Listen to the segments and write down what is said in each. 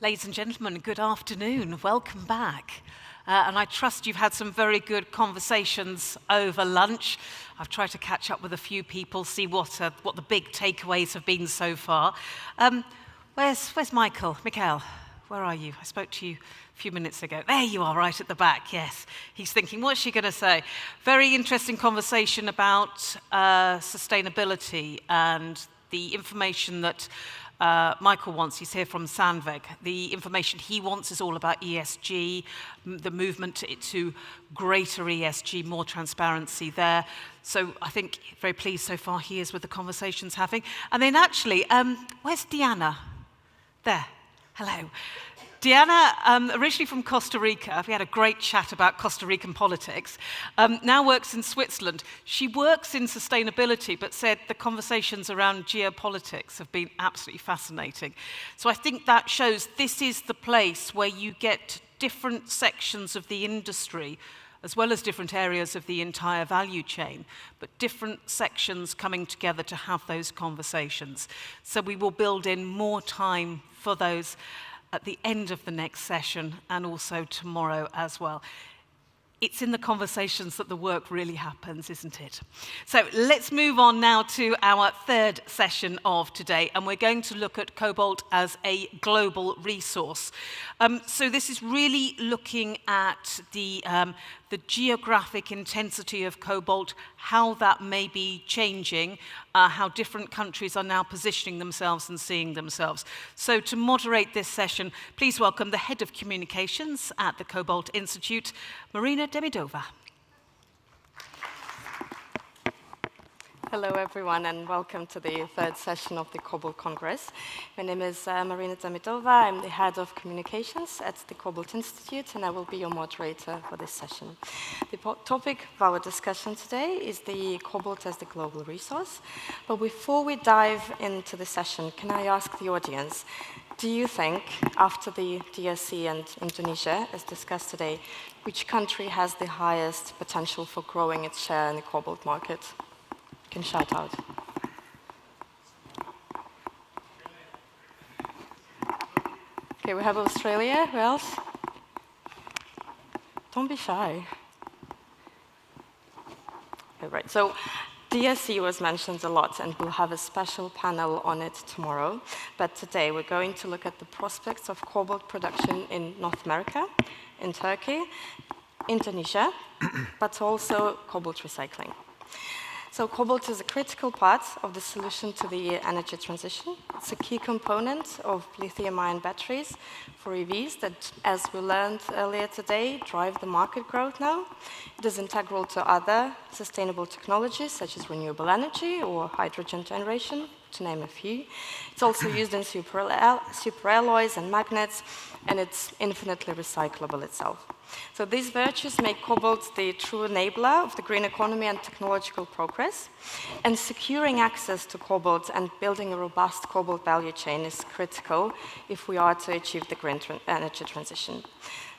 Ladies and gentlemen, good afternoon. Welcome back. And I trust you've had some very good conversations over lunch. I've tried to catch up with a few people, see what the big takeaways have been so far. Where's Michael? Mikhail, where are you? I spoke to you a few minutes ago. There you are, right at the back, yes. He's thinking, what's she going to say? Very interesting conversation about sustainability and the information that Michael wants. He's here from Sandvik. The information he wants is all about ESG, the movement to greater ESG, more transparency there. So I think very pleased so far he is with the conversations having. And then actually, where's Diana? There. Hello. Diana, originally from Costa Rica, we had a great chat about Costa Rican politics, now works in Switzerland. She works in sustainability, but said the conversations around geopolitics have been absolutely fascinating. So I think that shows this is the place where you get different sections of the industry, as well as different areas of the entire value chain, but different sections coming together to have those conversations. So we will build in more time for those at the end of the next session and also tomorrow as well. It's in the conversations that the work really happens, isn't it? So let's move on now to our third session of today, and we're going to look at cobalt as a global resource. So this is really looking at the geographic intensity of cobalt, how that may be changing, how different countries are now positioning themselves and seeing themselves. So to moderate this session, please welcome the Head of Communications at the Cobalt Institute, Marina Demidova. Hello everyone and welcome to the third session of the Cobalt Congress. My name is Marina Demidova. I'm the Head of Communications at the Cobalt Institute and I will be your moderator for this session. The topic of our discussion today is the cobalt as the global resource. But before we dive into the session, can I ask the audience, do you think, after the DRC and Indonesia, as discussed today, which country has the highest potential for growing its share in the cobalt market? Can shout out. Okay, we have Australia. Who else? Don't be shy. Okay, right. So DRC was mentioned a lot, and we'll have a special panel on it tomorrow. But today we're going to look at the prospects of cobalt production in North America, in Turkey, Indonesia, but also cobalt recycling. So cobalt is a critical part of the solution to the energy transition. It's a key component of lithium-ion batteries for EVs that, as we learned earlier today, drive the market growth now. It is integral to other sustainable technologies, such as renewable energy or hydrogen generation, to name a few. It's also used in superalloys and magnets, and it's infinitely recyclable itself. So these virtues make cobalt the true enabler of the green economy and technological progress. And securing access to cobalt and building a robust cobalt value chain is critical if we are to achieve the green energy transition.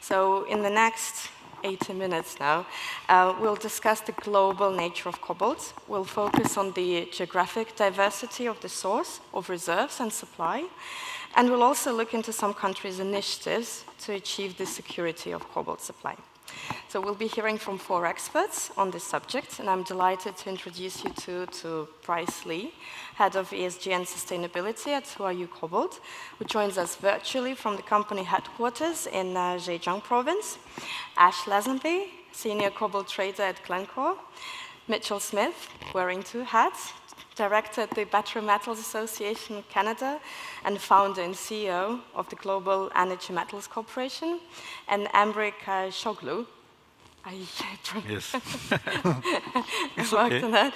So in the next 80 minutes now, we'll discuss the global nature of cobalt. We'll focus on the geographic diversity of the source of reserves and supply. And we'll also look into some countries' initiatives to achieve the security of cobalt supply. So we'll be hearing from 4 experts on this subject, and I'm delighted to introduce you to Bryce, Head of ESG and Sustainability at Huayou Cobalt, who joins us virtually from the company headquarters in Zhejiang province. Ash Lazenby, Senior Cobalt Trader at Glencore. Mitchell Smith, wearing 2 hats, Director at the Battery Metals Association of Canada and founder and CEO of the Global Energy Metals Corporation, and Emre Kayisoglu. Yes. It's worked on that.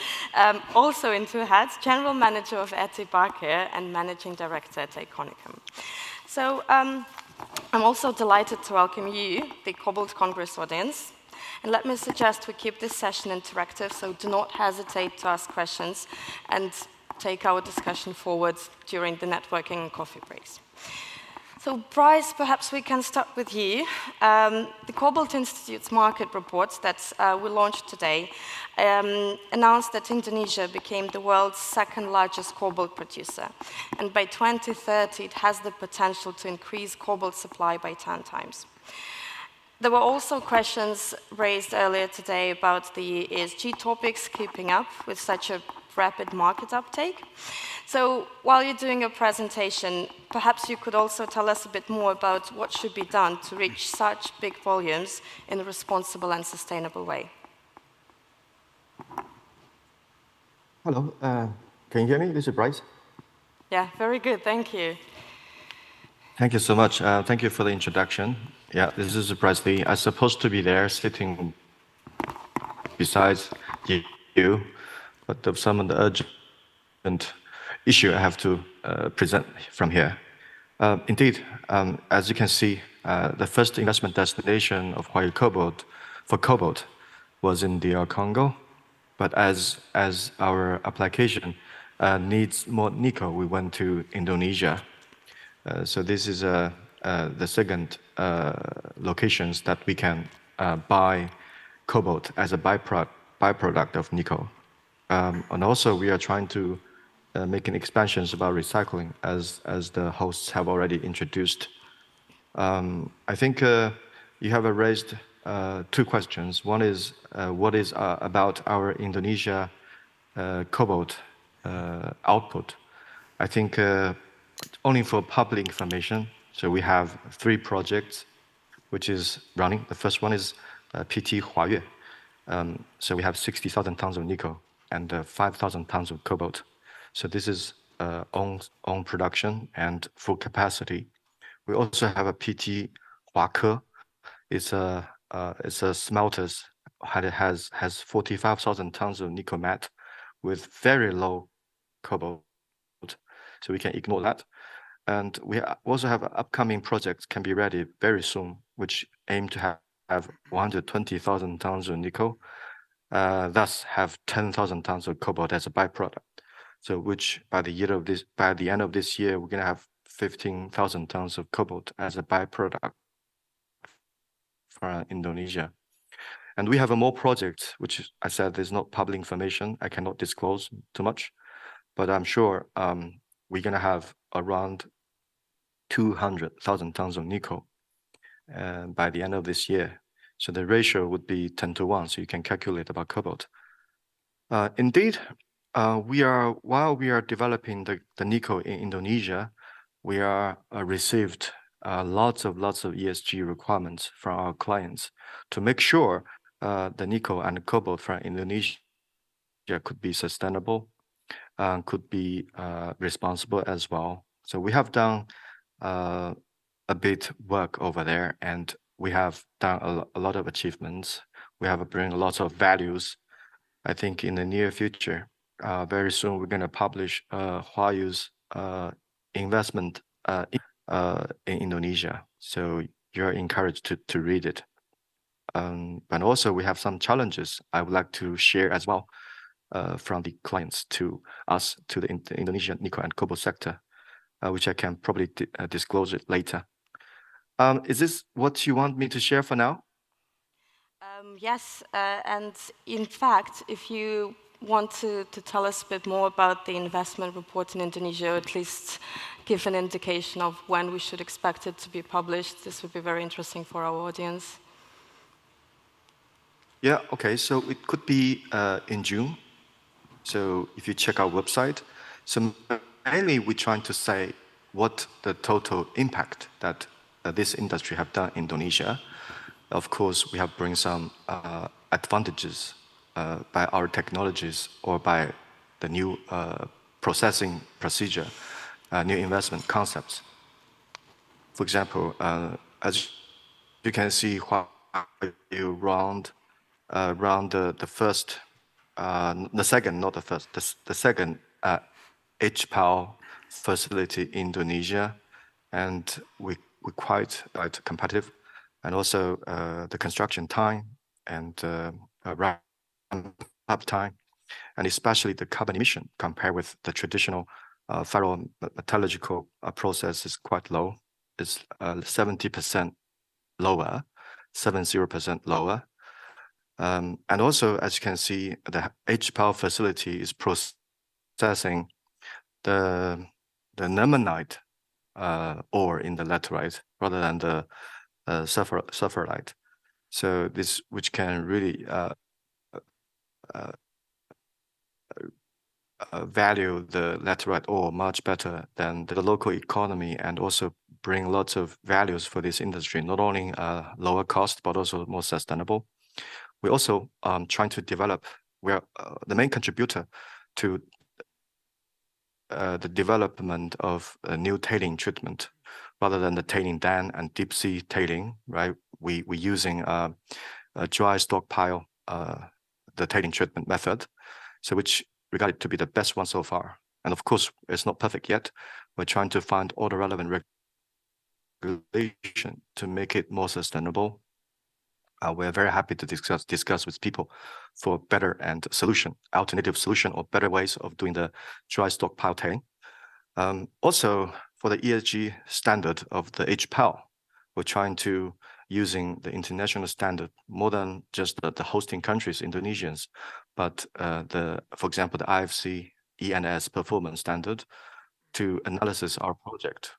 Also in 2 hats, General Manager of Bakir and Managing Director at ICoNiChem. So I'm also delighted to welcome you, the Cobalt Congress audience. And let me suggest we keep this session interactive, so do not hesitate to ask questions and take our discussion forward during the networking and coffee breaks. So, Bryce, perhaps we can start with you. The Cobalt Institute's market report that we launched today announced that Indonesia became the world's second largest cobalt producer. And by 2030, it has the potential to increase cobalt supply by 10 times. There were also questions raised earlier today about the ESG topics keeping up with such a rapid market uptake. So while you're doing your presentation, perhaps you could also tell us a bit more about what should be done to reach such big volumes in a responsible and sustainable way. Hello, can you hear me? This is Bryce. Yeah, very good, thank you. Thank you so much. Thank you for the introduction. Yeah, this is Bryce Lee. I'm supposed to be there sitting besides you, but of some of the urgent issue I have to present from here. Indeed, as you can see, the first investment destination of Huayou Cobalt for cobalt was in DR Congo, but as our application needs more nickel, we went to Indonesia. So this is the second locations that we can buy cobalt as a byproduct of nickel. And also we are trying to making expansions about recycling as the hosts have already introduced. I think you have raised two questions. One is what is about our Indonesia cobalt output. I think only for public information. So we have 3 projects which is running. The first one is PT Huayou. So we have 60,000 tons of nickel and 5,000 tons of cobalt. So this is own production and full capacity. We also have a PT Huake. It's a smelters. It has 45,000 tons of nickel matte with very low cobalt. So we can ignore that. And we also have upcoming projects can be ready very soon, which aim to have 120,000 tons of nickel, thus have 10,000 tons of cobalt as a byproduct. So which by the end of this year, we're gonna have 15,000 tons of cobalt as a byproduct from Indonesia. And we have more projects, which I said there's not public information. I cannot disclose too much, but I'm sure we're gonna have around 200,000 tons of nickel by the end of this year. So the ratio would be 10 to 1, so you can calculate about cobalt. Indeed, while we are developing the nickel in Indonesia, we are received lots of ESG requirements from our clients to make sure the nickel and cobalt from Indonesia could be sustainable, could be responsible as well. So we have done a bit work over there, and we have done a lot of achievements. We have bring lots of values. I think in the near future, very soon we're going to publish Huayou's investment in Indonesia. So you're encouraged to read it. But also we have some challenges I would like to share as well from the clients to us, to the Indonesian nickel and cobalt sector, which I can probably disclose it later. Is this what you want me to share for now? Yes, and in fact, if you want to tell us a bit more about the investment report in Indonesia, or at least give an indication of when we should expect it to be published, this would be very interesting for our audience. Yeah, okay, so it could be in June. So if you check our website, so mainly we're trying to say what the total impact that this industry have done in Indonesia. Of course, we have bring some advantages by our technologies or by the new processing procedure, new investment concepts. For example, as you can see, around the second HPAL facility in Indonesia, and we're quite competitive, and also the construction time and ramp-up time, and especially the carbon emission compared with the traditional ferrometallurgical process is quite low. is 70% lower, 70% lower. And also, as you can see, the HPAL facility is processing the nemonite ore in the laterite rather than the sulfurite. So this, which can really value the laterite ore much better than the local economy, and also bring lots of values for this industry, not only lower cost, but also more sustainable. We're also trying to develop, we're the main contributor to the development of a new tailing treatment rather than the tailing dam and deep sea tailing, right? We're using a dry stockpile, the tailing treatment method, so which regarded to be the best one so far. And of course, it's not perfect yet. We're trying to find all the relevant regulation to make it more sustainable. We're very happy to discuss with people for better and alternative solution or better ways of doing the dry stockpile tailing. Also, for the ESG standard of the HPAL, we're trying to using the international standard more than just the hosting countries, Indonesians, but for example, the IFC ENS performance standard to analysis our project.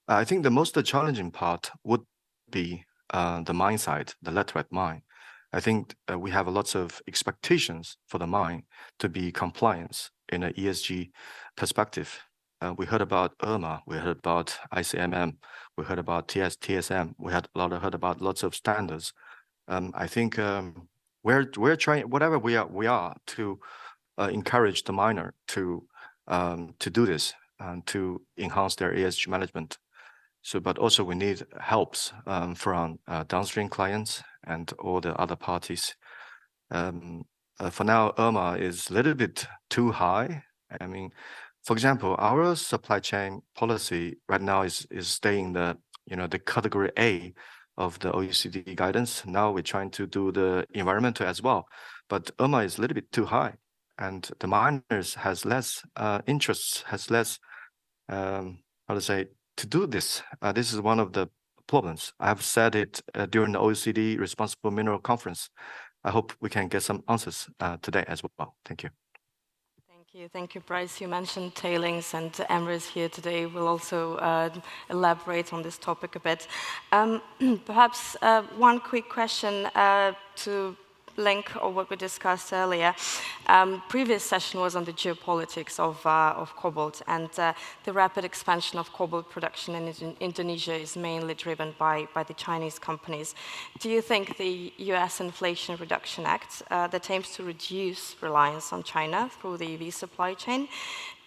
I think the most challenging part would be the mine side, the laterite mine. I think we have lots of expectations for the mine to be compliant in an ESG perspective. We heard about IRMA, we heard about ICMM, we heard about TSM, we had heard about lots of standards. I think we're trying whatever we are to encourage the miner to do this and to enhance their ESG management. So, but also we need helps from downstream clients and all the other parties. For now, IRMA is a little bit too high. I mean, for example, our supply chain policy right now is staying the category A of the OECD guidance. Now we're trying to do the environmental as well, but IRMA is a little bit too high, and the miners has less interests, has less to do this. This is one of the problems. I have said it during the OECD Responsible Mineral Conference. I hope we can get some answers today as well. Thank you. Thank you, Bryce. You mentioned tailings, and Emre is here today. We'll also elaborate on this topic a bit. Perhaps one quick question to link on what we discussed earlier. Previous session was on the geopolitics of cobalt, and the rapid expansion of cobalt production in Indonesia is mainly driven by the Chinese companies. Do you think the US Inflation Reduction Act that aims to reduce reliance on China through the EV supply chain,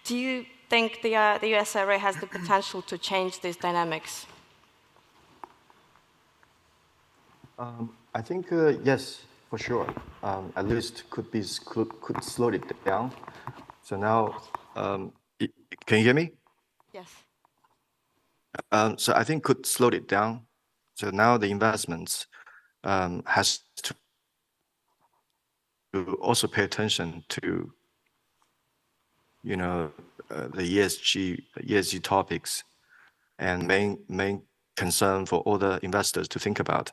do you think the US IRA has the potential to change these dynamics? I think yes. For sure, at least could slow it down. So now, can you hear me? Yes. So I think could slow it down. So now the investments has to also pay attention to, the ESG topics, and main concern for all the investors to think about.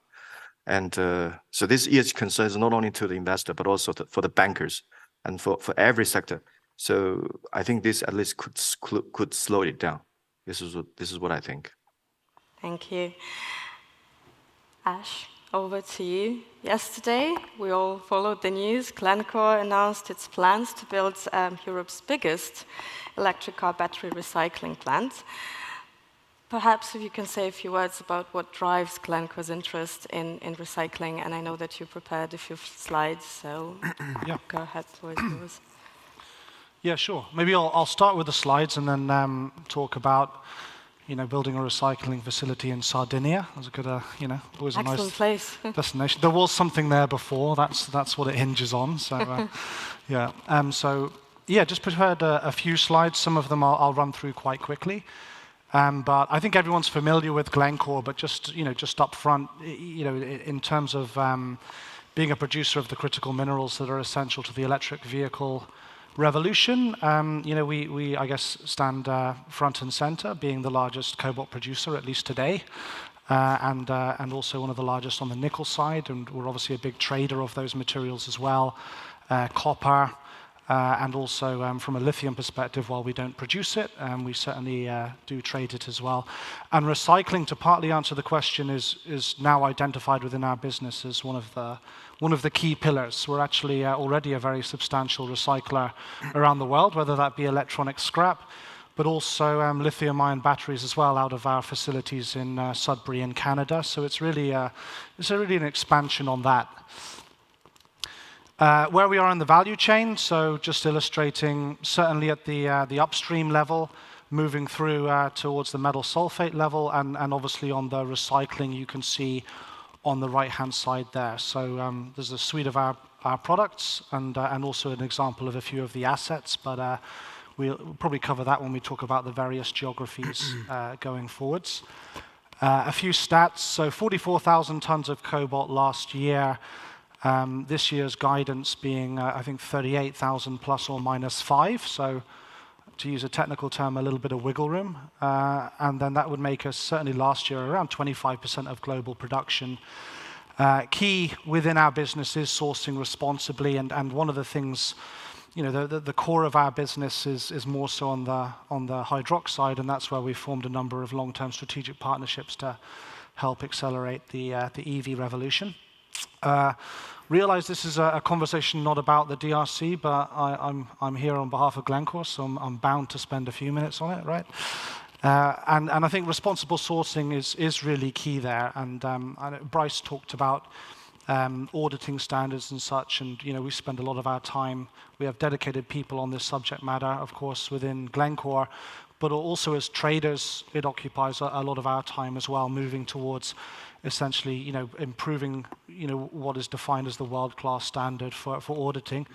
And so this ESG concern is not only to the investor, but also for the bankers and for every sector. So I think this at least could slow it down. This is what I think. Thank you. Ash, over to you. Yesterday, we all followed the news. Glencore announced its plans to build Europe's biggest electric car battery recycling plant. Perhaps if you can say a few words about what drives Glencore's interest in recycling, and I know that you prepared a few slides, so yeah. Go ahead, floor is yours. Yeah, sure. Maybe I'll start with the slides and then talk about, building a recycling facility in Sardinia. That's a good, always a nice place. destination. There was something there before. That's what it hinges on. So, yeah. Just prepared a few slides. Some of them I'll run through quite quickly. But I think everyone's familiar with Glencore, but just up front, in terms of being a producer of the critical minerals that are essential to the electric vehicle revolution, we I guess, stand front and center, being the largest cobalt producer, at least today, and also one of the largest on the nickel side, and we're obviously a big trader of those materials as well. Copper, and also from a lithium perspective, while we don't produce it, we certainly do trade it as well. And recycling, to partly answer the question, is now identified within our business as one of the key pillars. We're actually already a very substantial recycler around the world, whether that be electronic scrap, but also lithium-ion batteries as well out of our facilities in Sudbury in Canada. So it's really an expansion on that. Where we are in the value chain, so just illustrating certainly at the upstream level, moving through towards the metal sulfate level, and obviously on the recycling you can see on the right-hand side there. So there's a suite of our products and also an example of a few of the assets, but we'll probably cover that when we talk about the various geographies going forwards. A few stats, so 44,000 tons of cobalt last year. This year's guidance being, I think, 38,000 plus or minus 5. So to use a technical term, a little bit of wiggle room. And then that would make us, certainly last year, around 25% of global production. Key within our business is sourcing responsibly. And one of the things, the core of our business is more so on the hydroxide. And that's where we formed a number of long-term strategic partnerships to help accelerate the EV revolution. Realize this is a conversation not about the DRC, but I'm here on behalf of Glencore, so I'm bound to spend a few minutes on it, right? And I think responsible sourcing is really key there. And I know Bryce talked about auditing standards and such, and we spend a lot of our time. We have dedicated people on this subject matter, of course, within Glencore, but also as traders, it occupies a lot of our time as well, moving towards essentially, improving, what is defined as the world-class standard for auditing.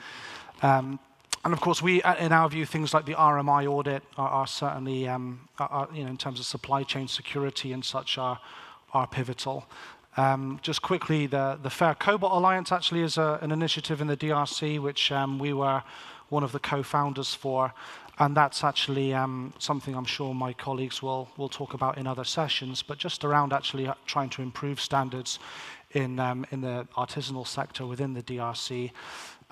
And of course, we, in our view, things like the RMI audit are certainly, in terms of supply chain security and such, are pivotal. Just quickly, the Fair Cobalt Alliance actually is an initiative in the DRC, which we were one of the co-founders for. And that's actually something I'm sure my colleagues will talk about in other sessions, but just around actually trying to improve standards in the artisanal sector within the DRC.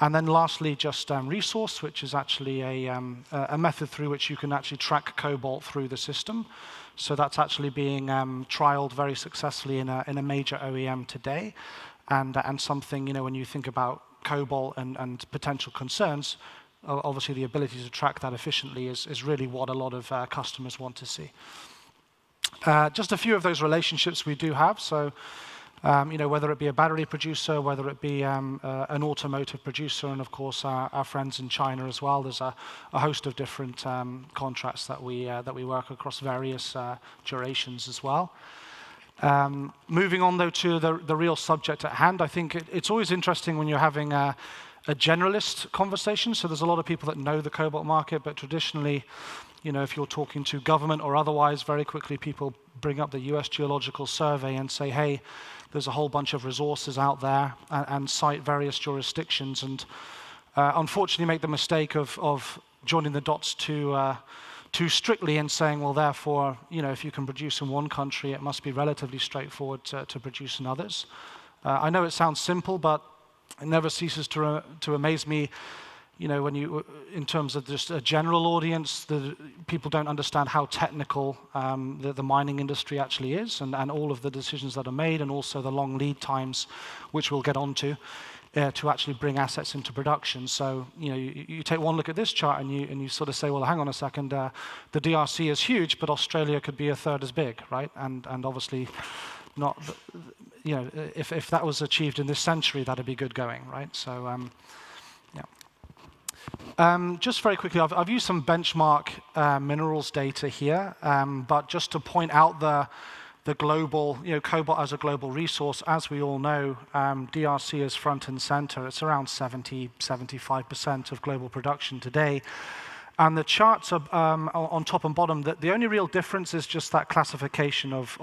And then lastly, just resource, which is actually a method through which you can actually track cobalt through the system. So that's actually being trialed very successfully in a major OEM today. And something, when you think about cobalt and potential concerns, obviously the ability to track that efficiently is really what a lot of customers want to see. Just a few of those relationships we do have. So, whether it be a battery producer, whether it be an automotive producer, and of course our friends in China as well. There's a host of different contracts that we work across various durations as well. Moving on though to the real subject at hand, I think it's always interesting when you're having a generalist conversation. So there's a lot of people that know the cobalt market, but traditionally, if you're talking to government or otherwise, very quickly people bring up the US Geological Survey and say, hey, there's a whole bunch of resources out there, and cite various jurisdictions, and unfortunately make the mistake of joining the dots too strictly and saying, well, therefore, if you can produce in one country, it must be relatively straightforward to produce in others. I know it sounds simple, but it never ceases to amaze me, when in terms of just a general audience, people don't understand how technical the mining industry actually is, and all of the decisions that are made, and also the long lead times, which we'll get onto, to actually bring assets into production. So, you take one look at this chart and you sort of say, well, hang on a second, the DRC is huge, but Australia could be a third as big, right? And obviously not, if that was achieved in this century, that'd be good going, right? So, just very quickly, I've used some benchmark minerals data here, but just to point out the global, cobalt as a global resource, as we all know, DRC is front and center. It's around 75% of global production today. And the charts are, on top and bottom, the only real difference is just that classification of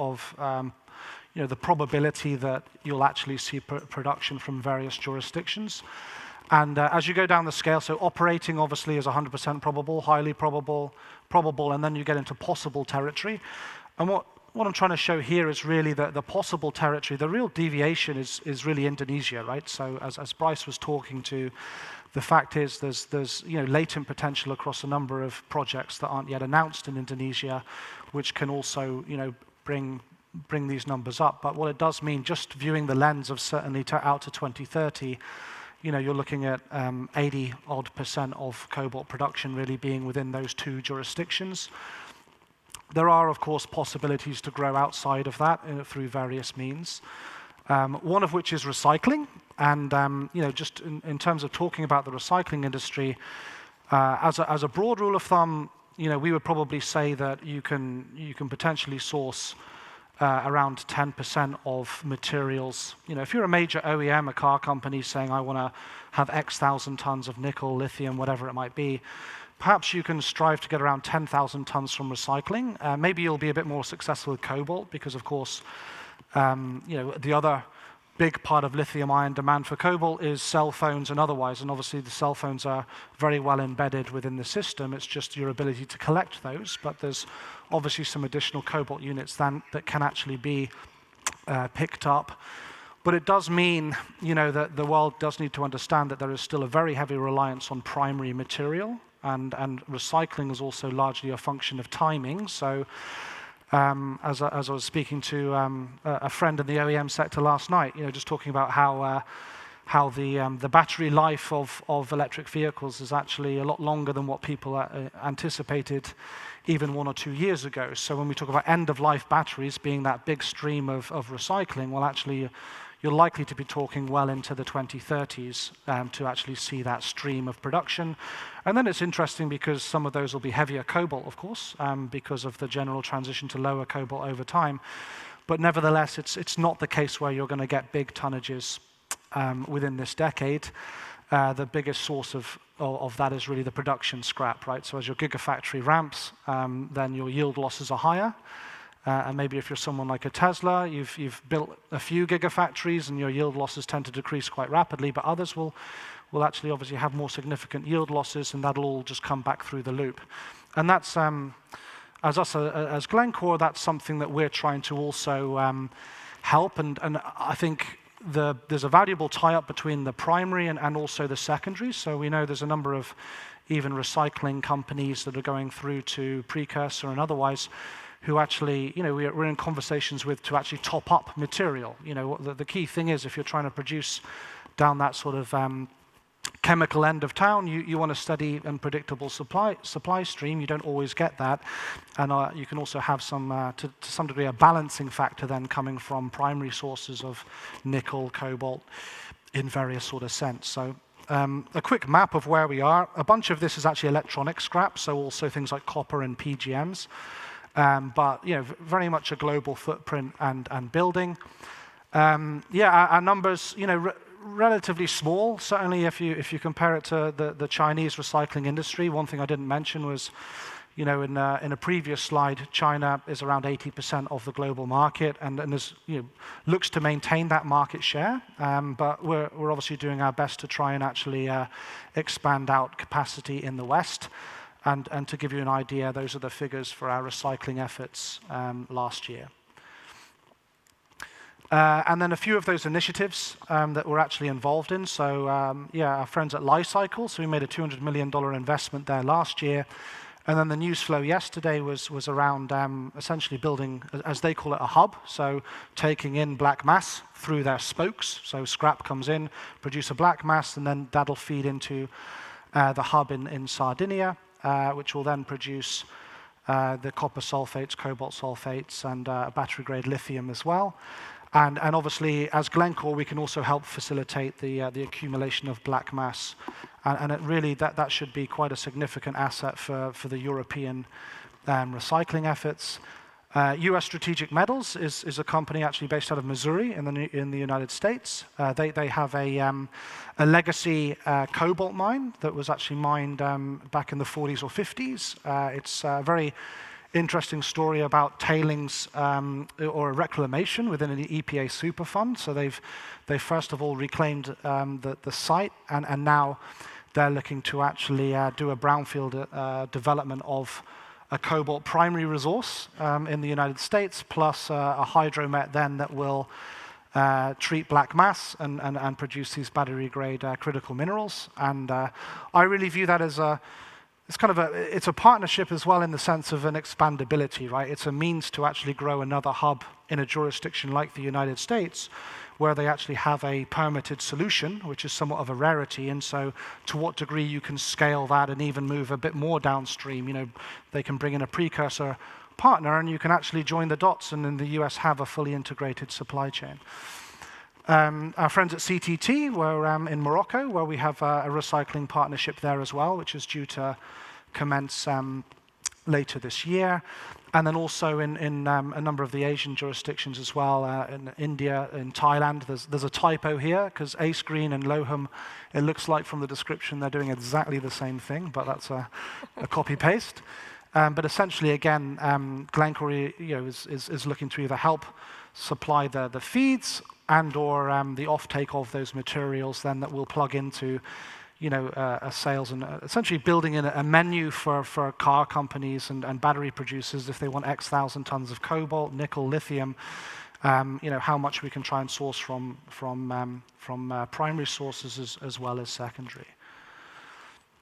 the probability that you'll actually see production from various jurisdictions. And as you go down the scale, so operating obviously is 100% probable, highly probable, probable, and then you get into possible territory. And what I'm trying to show here is really the possible territory. The real deviation is really Indonesia, right? So as Bryce was talking to, the fact is there's latent potential across a number of projects that aren't yet announced in Indonesia, which can also bring these numbers up. But what it does mean, just viewing the lens of certainly out to 2030, you're looking at 80-odd% of cobalt production really being within those two jurisdictions. There are, of course, possibilities to grow outside of that through various means. One of which is recycling. And just in terms of talking about the recycling industry, as a broad rule of thumb, we would probably say that you can potentially source around 10% of materials. If you're a major OEM, a car company saying, I want to have X thousand tons of nickel, lithium, whatever it might be, perhaps you can strive to get around 10,000 tons from recycling. Maybe you'll be a bit more successful with cobalt because, of course, the other big part of lithium-ion demand for cobalt is cell phones and otherwise, and obviously the cell phones are very well embedded within the system. It's just your ability to collect those, but there's obviously some additional cobalt units that can actually be picked up. But it does mean, that the world does need to understand that there is still a very heavy reliance on primary material, and recycling is also largely a function of timing. So as I was speaking to a friend in the OEM sector last night, just talking about how the battery life of electric vehicles is actually a lot longer than what people anticipated even 1 or 2 years ago. So when we talk about end-of-life batteries being that big stream of recycling, well, actually, you're likely to be talking well into the 2030s to actually see that stream of production. And then it's interesting because some of those will be heavier cobalt, of course, because of the general transition to lower cobalt over time. But nevertheless, it's not the case where you're going to get big tonnages within this decade. The biggest source of that is really the production scrap, right? So as your gigafactory ramps, then your yield losses are higher. And maybe if you're someone like a Tesla, you've built a few gigafactories and your yield losses tend to decrease quite rapidly, but others will actually obviously have more significant yield losses, and that'll all just come back through the loop. And that's, as Glencore, that's something that we're trying to also help, and I think there's a valuable tie-up between the primary and also the secondary. So we know there's a number of even recycling companies that are going through to precursor and otherwise, who actually, we're in conversations with to actually top up material. The key thing is if you're trying to produce down that sort of chemical end of town, you want a steady and predictable supply stream. You don't always get that. And you can also have some, to some degree, a balancing factor then coming from primary sources of nickel, cobalt, in various sort of sense. So a quick map of where we are. A bunch of this is actually electronic scrap, so also things like copper and PGMs. But very much a global footprint and building. Our numbers, relatively small. Certainly, if you compare it to the Chinese recycling industry. One thing I didn't mention was, in a previous slide, China is around 80% of the global market, and is, looks to maintain that market share. But we're obviously doing our best to try and actually expand out capacity in the West. And to give you an idea, those are the figures for our recycling efforts last year. And then a few of those initiatives that we're actually involved in. So our friends at Li-Cycle, so we made a $200 million investment there last year. And then the news flow yesterday was around essentially building, as they call it, a hub. So taking in black mass through their spokes. So scrap comes in, produce a black mass, and then that'll feed into the hub in Sardinia. Which will then produce the copper sulfates, cobalt sulfates, and battery-grade lithium as well. And obviously, as Glencore, we can also help facilitate the accumulation of black mass. And it really, that should be quite a significant asset for the European recycling efforts. US Strategic Metals is a company actually based out of Missouri in the United States. They have a legacy cobalt mine that was actually mined back in the 40s or 50s. It's very interesting story about tailings or reclamation within an EPA superfund. So they first of all reclaimed the site, and now they're looking to actually do a brownfield development of a cobalt primary resource in the United States, plus a hydromet then that will treat black mass and produce these battery-grade critical minerals. And I really view that as it's a partnership as well in the sense of an expandability, right? It's a means to actually grow another hub in a jurisdiction like the United States, where they actually have a permitted solution, which is somewhat of a rarity. And so to what degree you can scale that and even move a bit more downstream, you know, they can bring in a precursor partner and you can actually join the dots and in the US have a fully integrated supply chain. Our friends at CTT were in Morocco, where we have a recycling partnership there as well, which is due to commence later this year. And then also in a number of the Asian jurisdictions as well, in India, in Thailand. There's a typo here, because Ace Green and Lohum, it looks like from the description they're doing exactly the same thing, but that's a copy-paste. But essentially, again, Glencore is looking to either help supply the feeds and or the offtake of those materials then that will plug into a sales and essentially building in a menu for car companies and battery producers if they want X thousand tons of cobalt, nickel, lithium, how much we can try and source from primary sources as well as secondary.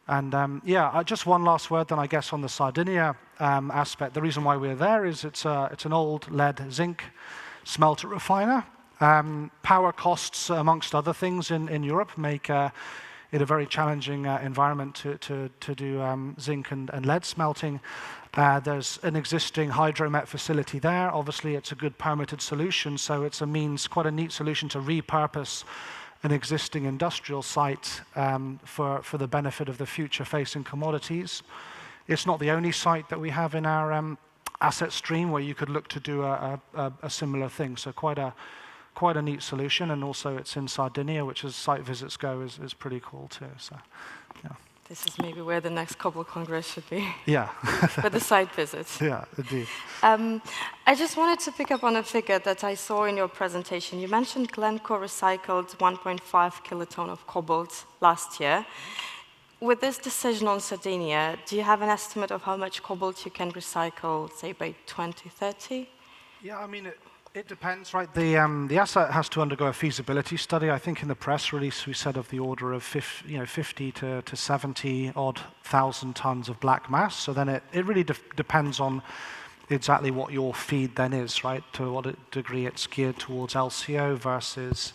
And just one last word then I guess on the Sardinia aspect. The reason why we're there is it's an old lead zinc smelter refiner. Power costs, amongst other things in Europe, make it a very challenging environment to do zinc and lead smelting. There's an existing hydromet facility there. Obviously, it's a good permitted solution, so it's quite a neat solution to repurpose an existing industrial site for the benefit of the future-facing commodities. It's not the only site that we have in our asset stream where you could look to do a similar thing. So quite a neat solution, and also it's in Sardinia, which as site visits go is pretty cool too. So, yeah. This is maybe where the next Cobalt Congress should be. Yeah. For the site visits. Yeah, indeed. I just wanted to pick up on a figure that I saw in your presentation. You mentioned Glencore recycled 1.5 kiloton of cobalt last year. With this decision on Sardinia, do you have an estimate of how much cobalt you can recycle, say, by 2030? Yeah, I mean, it depends, right? The asset has to undergo a feasibility study. I think in the press release we said of the order of 50 to 70 odd thousand tons of black mass. So then it really depends on exactly what your feed then is, right? To what degree it's geared towards LCO versus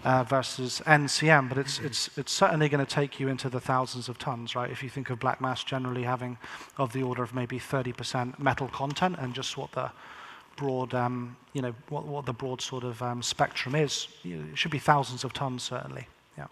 NCM. But it's certainly going to take you into the thousands of tons, right? If you think of black mass generally having of the order of maybe 30% metal content, and just what the broad, what the broad sort of spectrum is, it should be thousands of tons certainly. Yeah.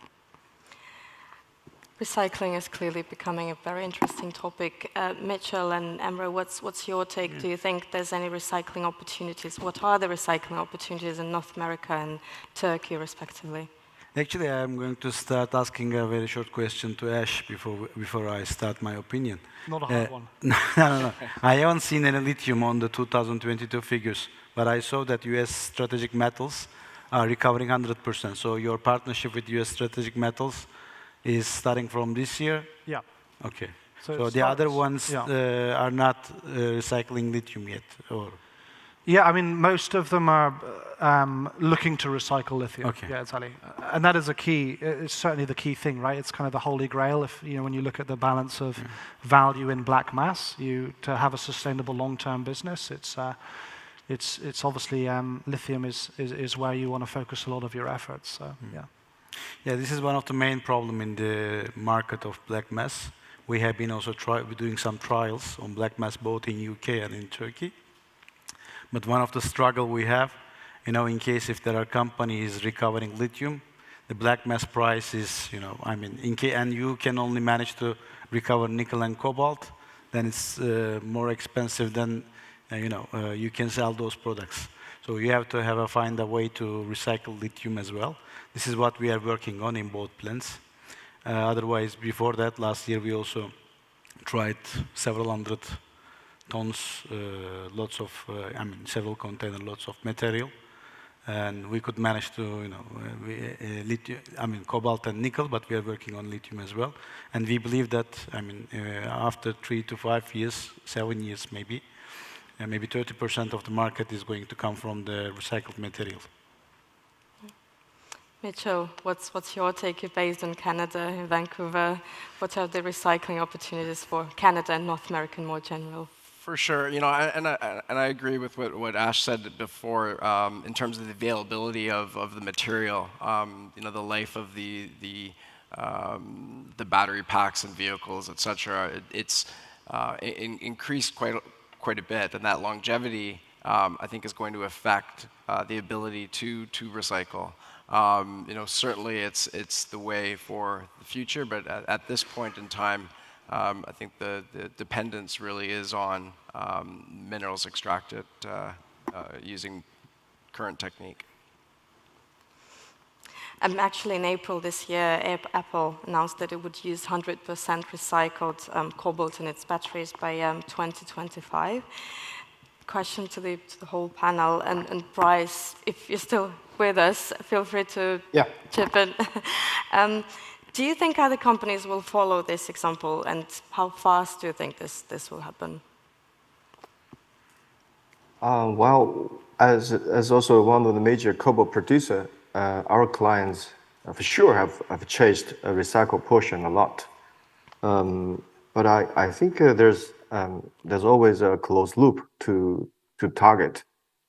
Recycling is clearly becoming a very interesting topic. Mitchell and Emre, what's your take? Do you think there's any recycling opportunities? What are the recycling opportunities in North America and Turkey, respectively? Actually, I'm going to start asking a very short question to Ash before I start my opinion. Not a hard one. No. I haven't seen any lithium on the 2022 figures, but I saw that U.S. strategic metals are recovering 100%. So your partnership with U.S. strategic metals is starting from this year? Yeah. Okay. So the other ones are not recycling lithium yet, or? Yeah, I mean, most of them are looking to recycle lithium. Okay. Yeah, exactly. And that is it's certainly the key thing, right? It's kind of the holy grail. If when you look at the balance of value in black mass, to have a sustainable long-term business, it's obviously lithium is where you want to focus a lot of your efforts. So yeah. Yeah, this is one of the main problems in the market of black mass. We have been also doing some trials on black mass both in UK and in Turkey. But one of the struggle we have, in case if there are companies recovering lithium, the black mass price is, and you can only manage to recover nickel and cobalt, then it's more expensive than, you can sell those products. So you have to find a way to recycle lithium as well. This is what we are working on in both plants. Otherwise, before that, last year we also tried several hundred tons, lots of, I mean, several container lots of material. And we could manage to, you know, lithium, I mean, cobalt and nickel, but we are working on lithium as well. And we believe that, I mean, after 3 to 5 years, 7 years maybe, maybe 30% of the market is going to come from the recycled material. Mitchell, what's your take? Based in Canada, in Vancouver, what are the recycling opportunities for Canada and North America more general? For sure, you know, and I agree with what Ash said before in terms of the availability of the material. You know, the life of the battery packs and vehicles, etc. It's increased quite a bit, and that longevity, I think, is going to affect the ability to recycle. You know, certainly it's the way for the future, but at this point in time, I think the dependence really is on minerals extracted using current technique. Actually, in April this year, Apple announced that it would use 100% recycled cobalt in its batteries by 2025. Question to the whole panel, and Bryce, if you're still with us, feel free to chip in. Do you think other companies will follow this example, and how fast do you think this will happen? Well, as also one of the major cobalt producer, our clients for sure have chased a recycled portion a lot. But I think there's always a closed loop to target,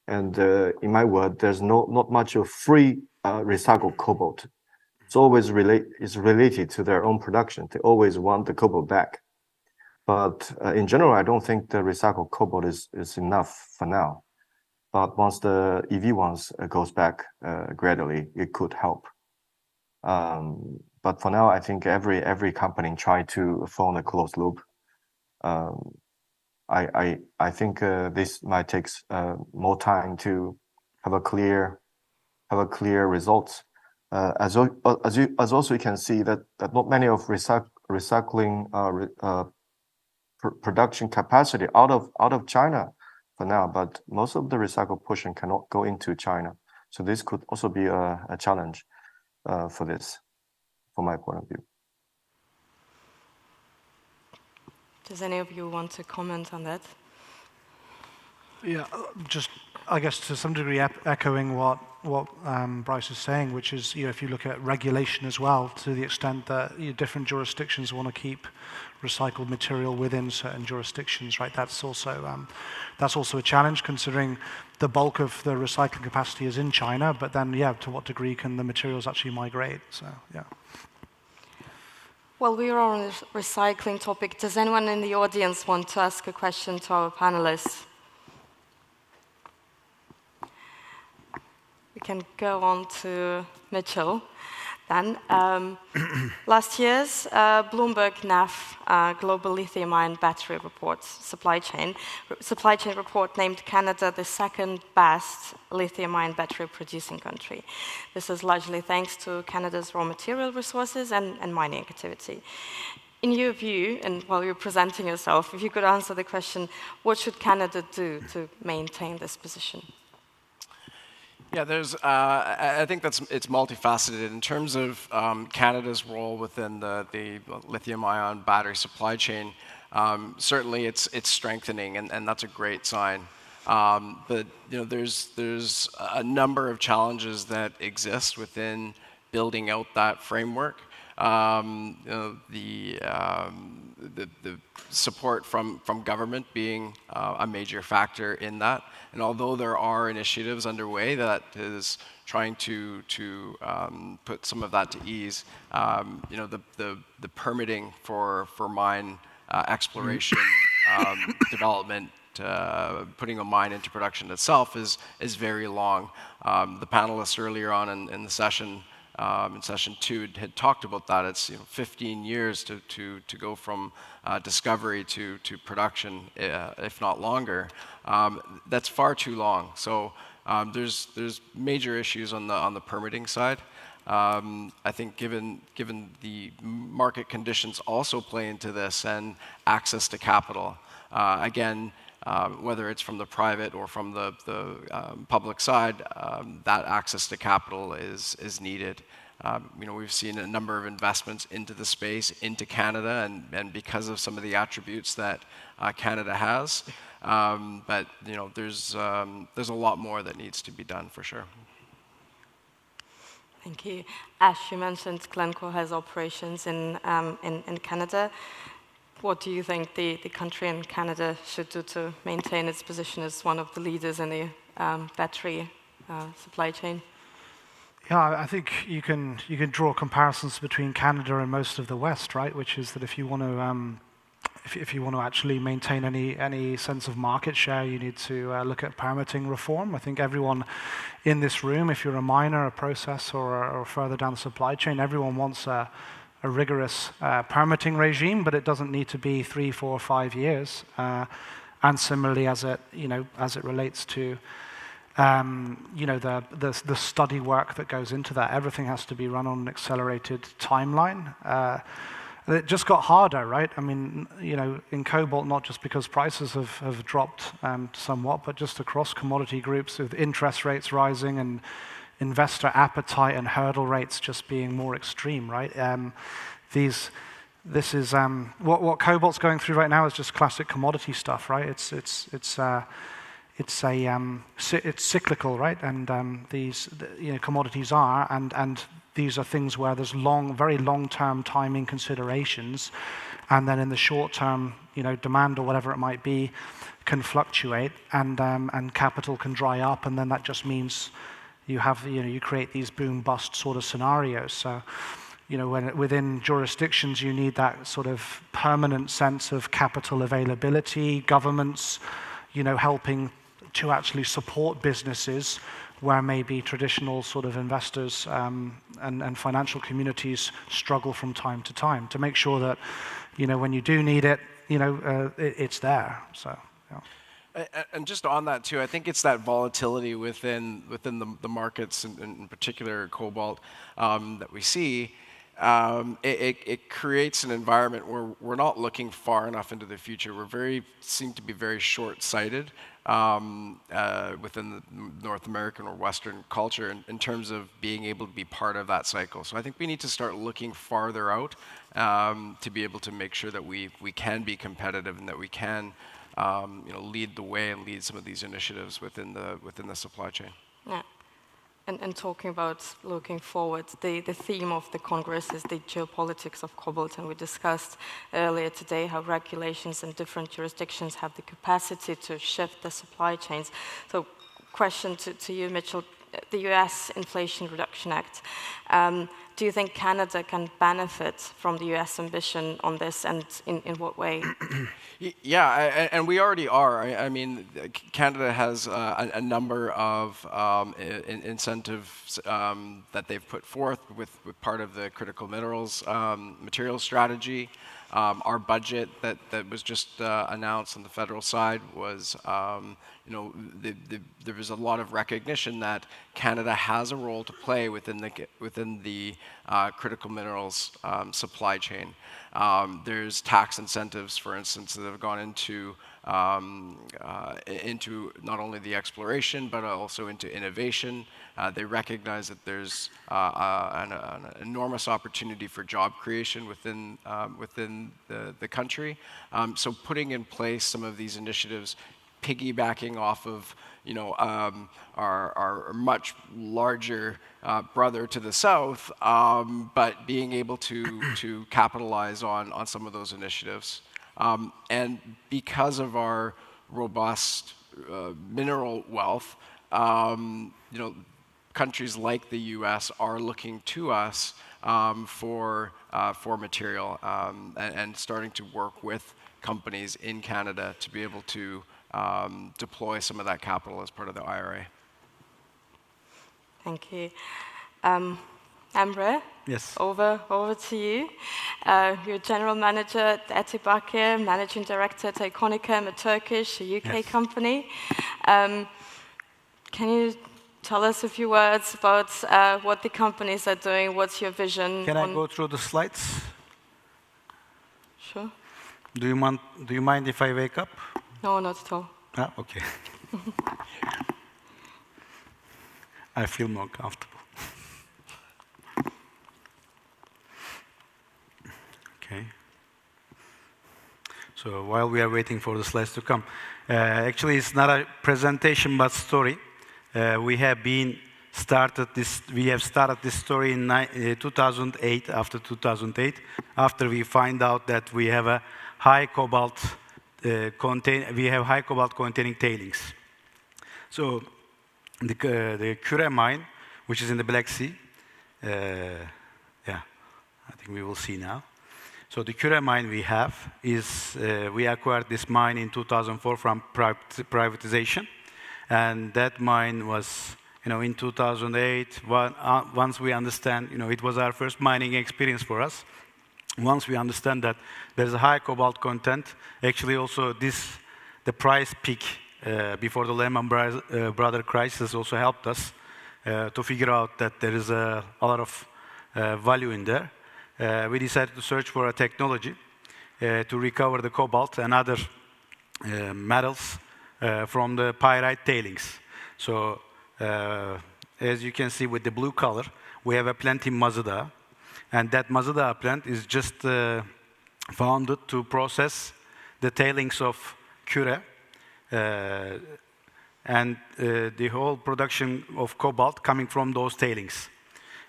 and in my word, there's not much of free recycled cobalt. It's always related to their own production. They always want the cobalt back. But in general, I don't think the recycled cobalt is enough for now. But once the EV ones goes back gradually, it could help. But for now, I think every company try to form a closed loop. I think this might take more time to have a clear results. As also you can see that not many of recycling production capacity out of China for now, but most of the recycled portion cannot go into China. So this could also be a challenge for this, from my point of view. Does any of you want to comment on that? Yeah, just I guess to some degree echoing what Bryce is saying, which is, you know, if you look at regulation as well, to the extent that different jurisdictions want to keep recycled material within certain jurisdictions, right? That's also a challenge, considering the bulk of the recycling capacity is in China. But then, yeah, to what degree can the materials actually migrate? So, yeah. Well, we are on the recycling topic. Does anyone in the audience want to ask a question to our panelists? We can go on to Mitchell then. Last year's Bloomberg NAF Global Lithium-Ion Battery Report supply chain report named Canada the second best lithium-ion battery producing country. This is largely thanks to Canada's raw material resources and mining activity. In your view, and while you're presenting yourself, if you could answer the question, what should Canada do to maintain this position? Yeah, I think it's multifaceted. In terms of Canada's role within the lithium-ion battery supply chain, certainly it's strengthening, and that's a great sign. But you know, there's a number of challenges that exist within building out that framework. You know, the support from government being a major factor in that. And although there are initiatives underway that is trying to put some of that to ease, you know, the permitting for mine exploration, development, putting a mine into production itself is very long. The panelists earlier on in the session, in session 2, had talked about that. It's 15 years to go from discovery to production, if not longer. That's far too long. So there's major issues on the permitting side. I think given the market conditions also play into this, and access to capital. Again, whether it's from the private or from the public side, that access to capital is needed. We've seen a number of investments into the space, into Canada, and because of some of the attributes that Canada has. But there's a lot more that needs to be done for sure. Thank you. Ash, you mentioned Glencore has operations in Canada. What do you think the country in Canada should do to maintain its position as one of the leaders in the battery supply chain? Yeah, I think you can draw comparisons between Canada and most of the West, right? Which is that if you want to actually maintain any sense of market share, you need to look at permitting reform. I think everyone in this room, if you're a miner, a processor, or further down the supply chain, everyone wants a rigorous permitting regime, but it doesn't need to be 3, 4, 5 years. And similarly, as it relates to the study work that goes into that, everything has to be run on an accelerated timeline. It just got harder, right? I mean, in Cobalt, not just because prices have dropped somewhat, but just across commodity groups with interest rates rising and investor appetite and hurdle rates just being more extreme, right? This is what Cobalt's going through right now is just classic commodity stuff, right? It's cyclical, right? And these commodities are, and these are things where there's very long-term timing considerations, and then in the short term, demand or whatever it might be can fluctuate, and capital can dry up, and then that just means you create these boom bust sort of scenarios. So, within jurisdictions, you need that sort of permanent sense of capital availability, governments, helping to actually support businesses where maybe traditional sort of investors and financial communities struggle from time to time, to make sure that, when you do need it, it's there. So, yeah. And just on that too, I think it's that volatility within the markets, in particular Cobalt, that we see. It creates an environment where we're not looking far enough into the future. We seem to be very short-sighted within the North American or Western culture in terms of being able to be part of that cycle. So I think we need to start looking farther out to be able to make sure that we can be competitive and that we can lead the way and lead some of these initiatives within the supply chain. Yeah. And talking about looking forward, the theme of the Congress is the geopolitics of Cobalt, and we discussed earlier today how regulations in different jurisdictions have the capacity to shift the supply chains. So question to you, Mitchell, the US Inflation Reduction Act, do you think Canada can benefit from the US ambition on this, and in what way? Yeah, and we already are. I mean, Canada has a number of incentives that they've put forth with part of the critical minerals materials strategy. Our budget that was just announced on the federal side was, there was a lot of recognition that Canada has a role to play within the critical minerals supply chain. There's tax incentives, for instance, that have gone into not only the exploration but also into innovation. They recognize that there's an enormous opportunity for job creation within the country. So putting in place some of these initiatives, piggybacking off of our much larger brother to the south, but being able to capitalize on some of those initiatives. And because of our robust mineral wealth, countries like the US are looking to us for material and starting to work with companies in Canada to be able to deploy some of that capital as part of the IRA. Thank you. Emre? Yes. Over to you. You're General Manager at Bakir, Managing Director at ICoNiChem, a Turkish, a UK company. Can you tell us a few words about what the companies are doing? What's your vision? Can I go through the slides? Sure. Do you mind if I wake up? No, not at all. Ah, okay. I feel more comfortable. Okay. So while we are waiting for the slides to come, actually it's not a presentation but story. We have started this story in 2008. After 2008, after we find out that we have a high cobalt high cobalt containing tailings. So the Kure mine, which is in the Black Sea, yeah, I think we will see now. So the Kure mine we have is, we acquired this mine in 2004 from privatization. And that mine was, in 2008, once we understand, it was our first mining experience for us. Once we understand that there's a high cobalt content, actually also the price peak before the Lehman Brothers crisis also helped us to figure out that there is a lot of value in there. We decided to search for a technology to recover the cobalt and other metals from the pyrite tailings. So as you can see with the blue color, we have a plant in Mazada. And that Mazada plant is just founded to process the tailings of Kure and the whole production of cobalt coming from those tailings.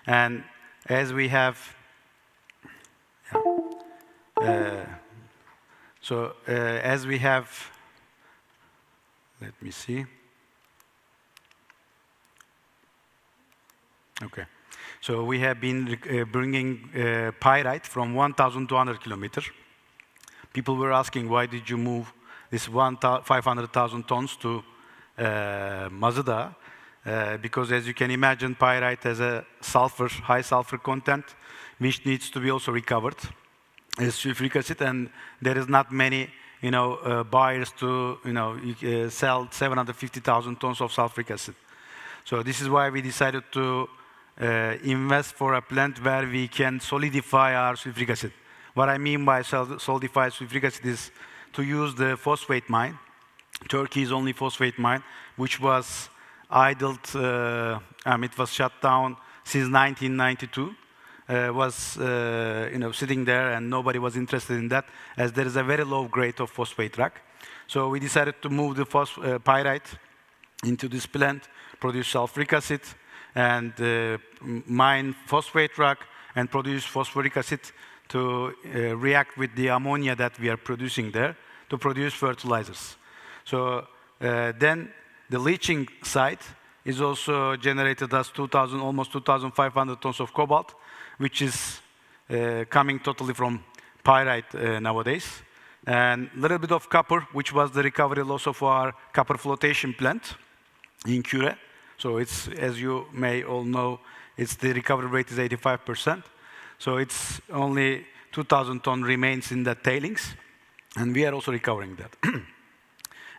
And as we have, let me see. Okay. So we have been bringing pyrite from 1,200 kilometers. People were asking, why did you move this 500,000 tons to Mazada? Because as you can imagine, pyrite has a high sulfur content, which needs to be also recovered as sulfuric acid, and there is not many, buyers to, sell 750,000 tons of sulfuric acid. So this is why we decided to invest for a plant where we can solidify our sulfuric acid. What I mean by solidify sulfuric acid is to use the phosphate mine, Turkey's only phosphate mine, which was idled, it was shut down since 1992. Was sitting there and nobody was interested in that, as there is a very low grade of phosphate rock. So we decided to move the pyrite into this plant, produce sulfuric acid, and mine phosphate rock and produce phosphoric acid to react with the ammonia that we are producing there to produce fertilizers. So then the leaching site is also generated as almost 2,500 tons of cobalt, which is coming totally from pyrite nowadays. And a little bit of copper, which was the recovery loss of our copper flotation plant in Kure. So it's, as you may all know, the recovery rate is 85%. So it's only 2,000 ton remains in the tailings, and we are also recovering that.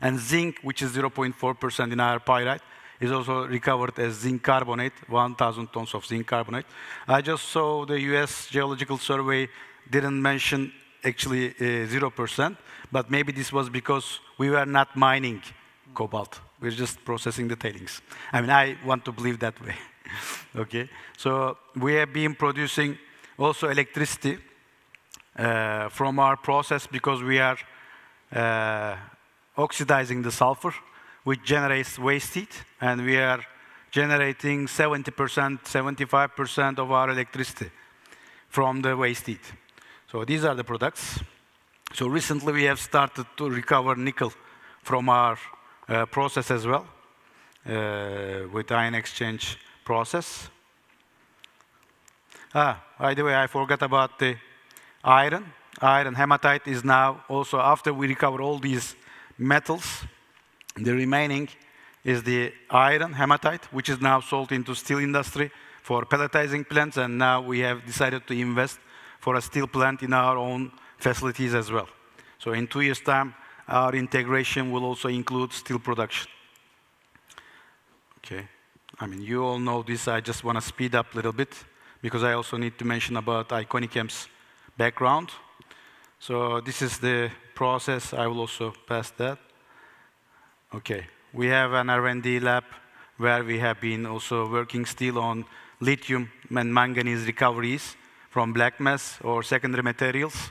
And zinc, which is 0.4% in our pyrite, is also recovered as zinc carbonate, 1,000 tons of zinc carbonate. I just saw the US Geological Survey didn't mention actually 0%, but maybe this was because we were not mining cobalt. We're just processing the tailings. I want to believe that way. Okay, so we have been producing also electricity from our process because we are oxidizing the sulfur, which generates waste heat, and we are generating 70%, 75% of our electricity from the waste heat. So these are the products. So recently we have started to recover nickel from our process as well, with ion exchange process. By the way, I forgot about the iron. Iron hematite is now also, after we recover all these metals, the remaining is the iron hematite, which is now sold into steel industry for pelletizing plants, and now we have decided to invest for a steel plant in our own facilities as well. So in 2 years' time, our integration will also include steel production. Okay, you all know this. I just want to speed up a little bit because I also need to mention about ICoNiChem's background. So this is the process. I will also pass that. Okay, we have an R&D lab where we have been also working still on lithium and manganese recoveries from black mass or secondary materials.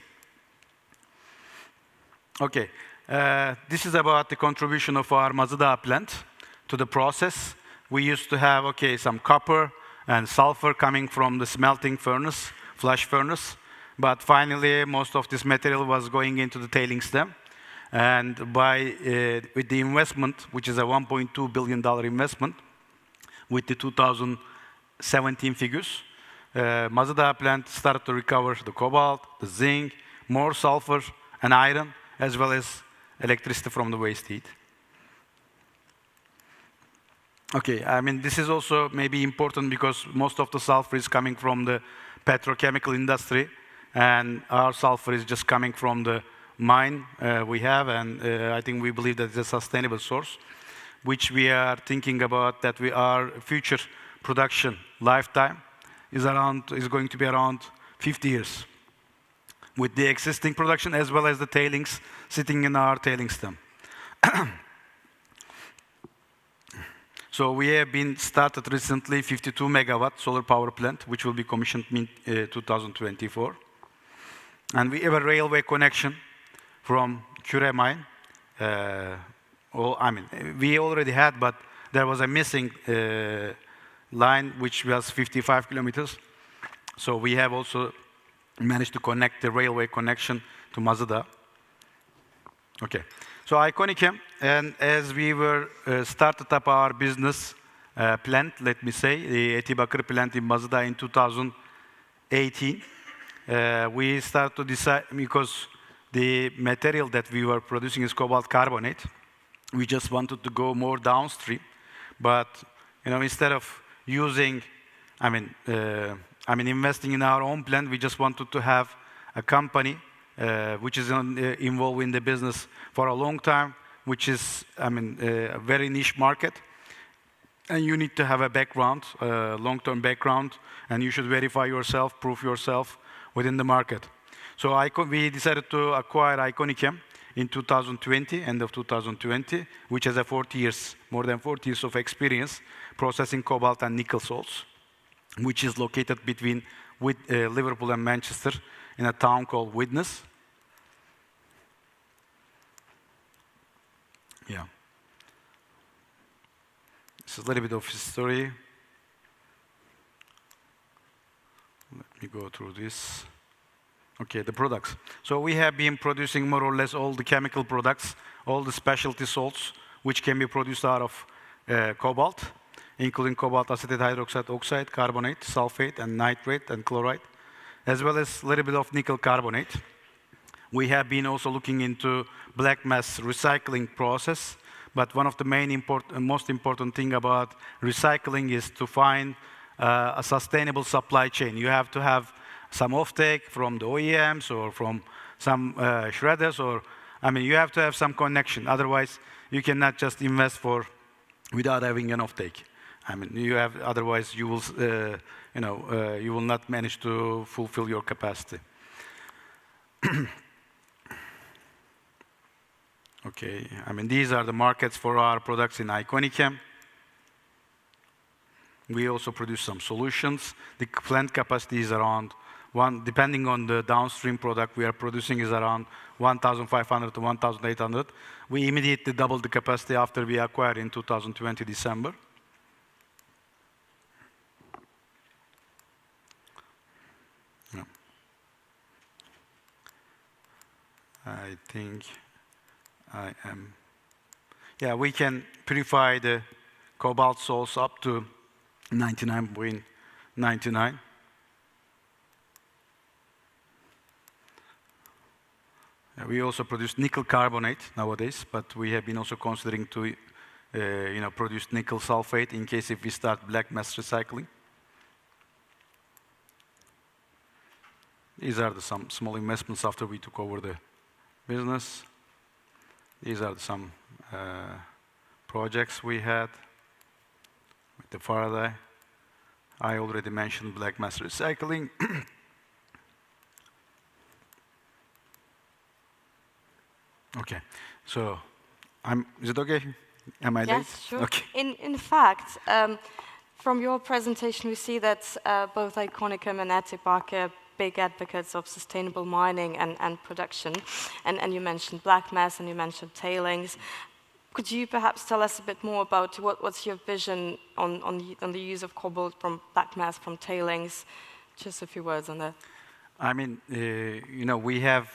Okay, this is about the contribution of our Mazda plant to the process. We used to have, okay, some copper and sulfur coming from the smelting furnace, flash furnace, but finally most of this material was going into the tailings dam. And with the investment, which is a $1.2 billion investment, with the 2017 figures, Mazda plant started to recover the cobalt, the zinc, more sulfur and iron, as well as electricity from the waste heat. Okay, I mean, this is also maybe important because most of the sulfur is coming from the petrochemical industry, and our sulfur is just coming from the mine we have, and I think we believe that it's a sustainable source, which we are thinking about that our future production lifetime is going to be around 50 years with the existing production as well as the tailings sitting in our tailings dam. So we have been started recently 52 megawatt solar power plant, which will be commissioned in 2024. And we have a railway connection from Küre mine. We already had, but there was a missing line which was 55 kilometers. So we have also managed to connect the railway connection to Mazda. Okay, so ICoNiChem, and as we were started up our business plant, let me say, the Bakir plant in Mazda in 2018, we started to decide, because the material that we were producing is cobalt carbonate, we just wanted to go more downstream, but instead of using, investing in our own plant, we just wanted to have a company which is involved in the business for a long time, which is, a very niche market, and you need to have a background, long-term background, and you should verify yourself, prove yourself within the market. So we decided to acquire ICoNiChem in 2020, end of 2020, which has more than 40 years of experience processing cobalt and nickel salts, which is located between Liverpool and Manchester in a town called Widnes. Yeah. This is a little bit of history. Let me go through this. Okay, the products. So we have been producing more or less all the chemical products, all the specialty salts, which can be produced out of cobalt, including cobalt acetate hydroxide oxide, carbonate, sulfate, and nitrate, and chloride, as well as a little bit of nickel carbonate. We have been also looking into black mass recycling process, but one of the most important thing about recycling is to find a sustainable supply chain. You have to have some offtake from the OEMs or from some shredders, or you have to have some connection. Otherwise, you cannot just invest without having an offtake. Otherwise you will, you will not manage to fulfill your capacity. Okay, these are the markets for our products in ICoNiChem. We also produce some solutions. The plant capacity is around depending on the downstream product we are producing, is around 1,500 to 1,800. We immediately doubled the capacity after we acquired in 2020 December. Yeah. I think I am. Yeah, we can purify the cobalt salts up to 99.99. We also produce nickel carbonate nowadays, but we have been also considering to produce nickel sulfate in case if we start black mass recycling. These are some small investments after we took over the business. These are some projects we had with the Faraday. I already mentioned black mass recycling. Okay, so is it okay? Am I late? Yes, sure. Okay. In fact, from your presentation, we see that both ICoNiChem and Bakir are big advocates of sustainable mining and production. And you mentioned black mass and you mentioned tailings. Could you perhaps tell us a bit more about what's your vision on the use of cobalt from black mass, from tailings? Just a few words on that. I mean, you know, we have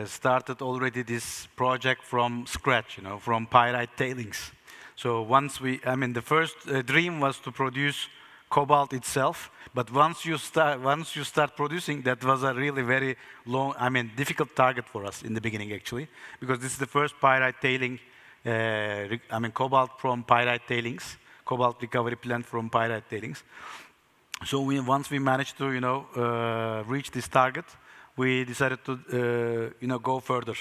started already this project from scratch, you know, from pyrite tailings. So once I mean, the first dream was to produce cobalt itself, but once you start producing, that was a really very long, I mean, difficult target for us in the beginning, actually, because this is the first pyrite tailing, I mean, cobalt from pyrite tailings, cobalt recovery plant from pyrite tailings. So once we managed to, you know, reach this target, we decided to, you know, go further.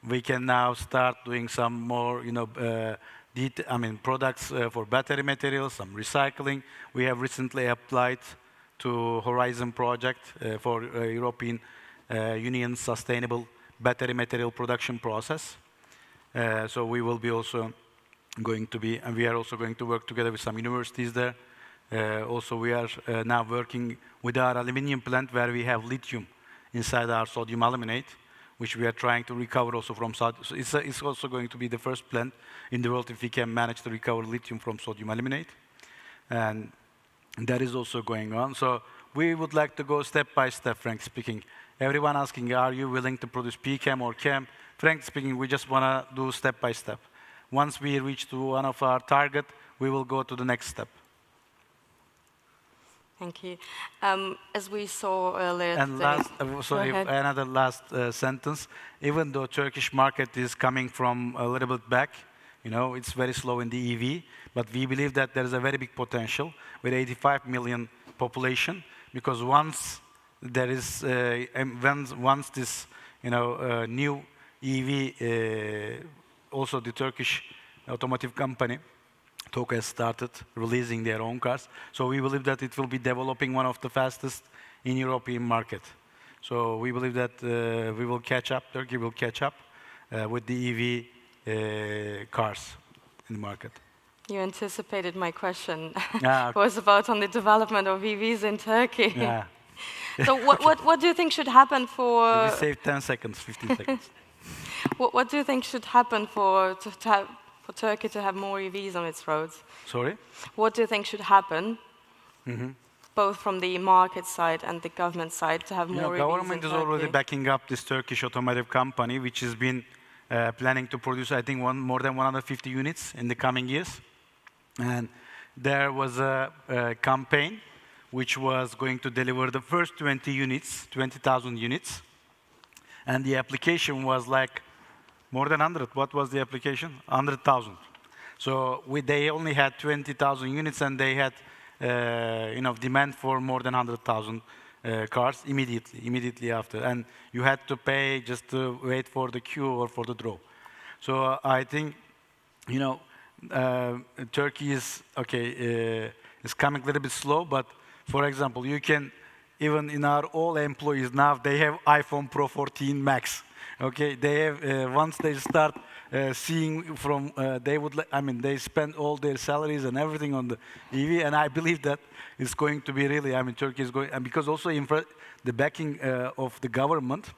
We can now start doing some more, you know, I mean, products for battery materials, some recycling. We have recently applied to Horizon project for European Union sustainable battery material production process. So we will be also going to be, and we are also going to work together with some universities there. Also, we are now working with our aluminium plant where we have lithium inside our sodium aluminate, which we are trying to recover also from sodium. So it's also going to be the first plant in the world if we can manage to recover lithium from sodium aluminate. And that is also going on. So we would like to go step by step, frankly speaking. Everyone asking, are you willing to produce PChem or Chem? Frankly speaking, we just want to do step by step. Once we reach to one of our target, we will go to the next step. Thank you. As we saw earlier and today, sorry, another last sentence. Even though Turkish market is coming from a little bit back, you know, it's very slow in the EV, but we believe that there is a very big potential with 85 million population, because once there is, once this, you know, new EV, also the Turkish automotive company, TOG has started releasing their own cars. So we believe that it will be developing one of the fastest in European market. So we believe that we will catch up, Turkey will catch up with the EV cars in the market. You anticipated my question. Yeah. Was about on the development of EVs in Turkey. Yeah. So what do you think should happen for... We saved 10 seconds, 15 seconds. What do you think should happen for Turkey to have more EVs on its roads? Sorry? What do you think should happen, both from the market side and the government side, to have more EVs in Turkey? The government is already backing up this Turkish automotive company, which has been planning to produce, I think, more than 150 units in the coming years. And there was a campaign which was going to deliver the first 20 units, 20,000 units. And the application was like more than 100. What was the application? 100,000. So they only had 20,000 units, and they had demand for more than 100,000 cars immediately after. And you had to pay just to wait for the queue or for the draw. So I think, Turkey is, it's coming a little bit slow, but for example, you can, even in our all employees now, they have iPhone Pro 14 Max. Okay, they have, once they start seeing from, they spend all their salaries and everything on the EV, and I believe that it's going to be really, Turkey is going, and because also the backing of the government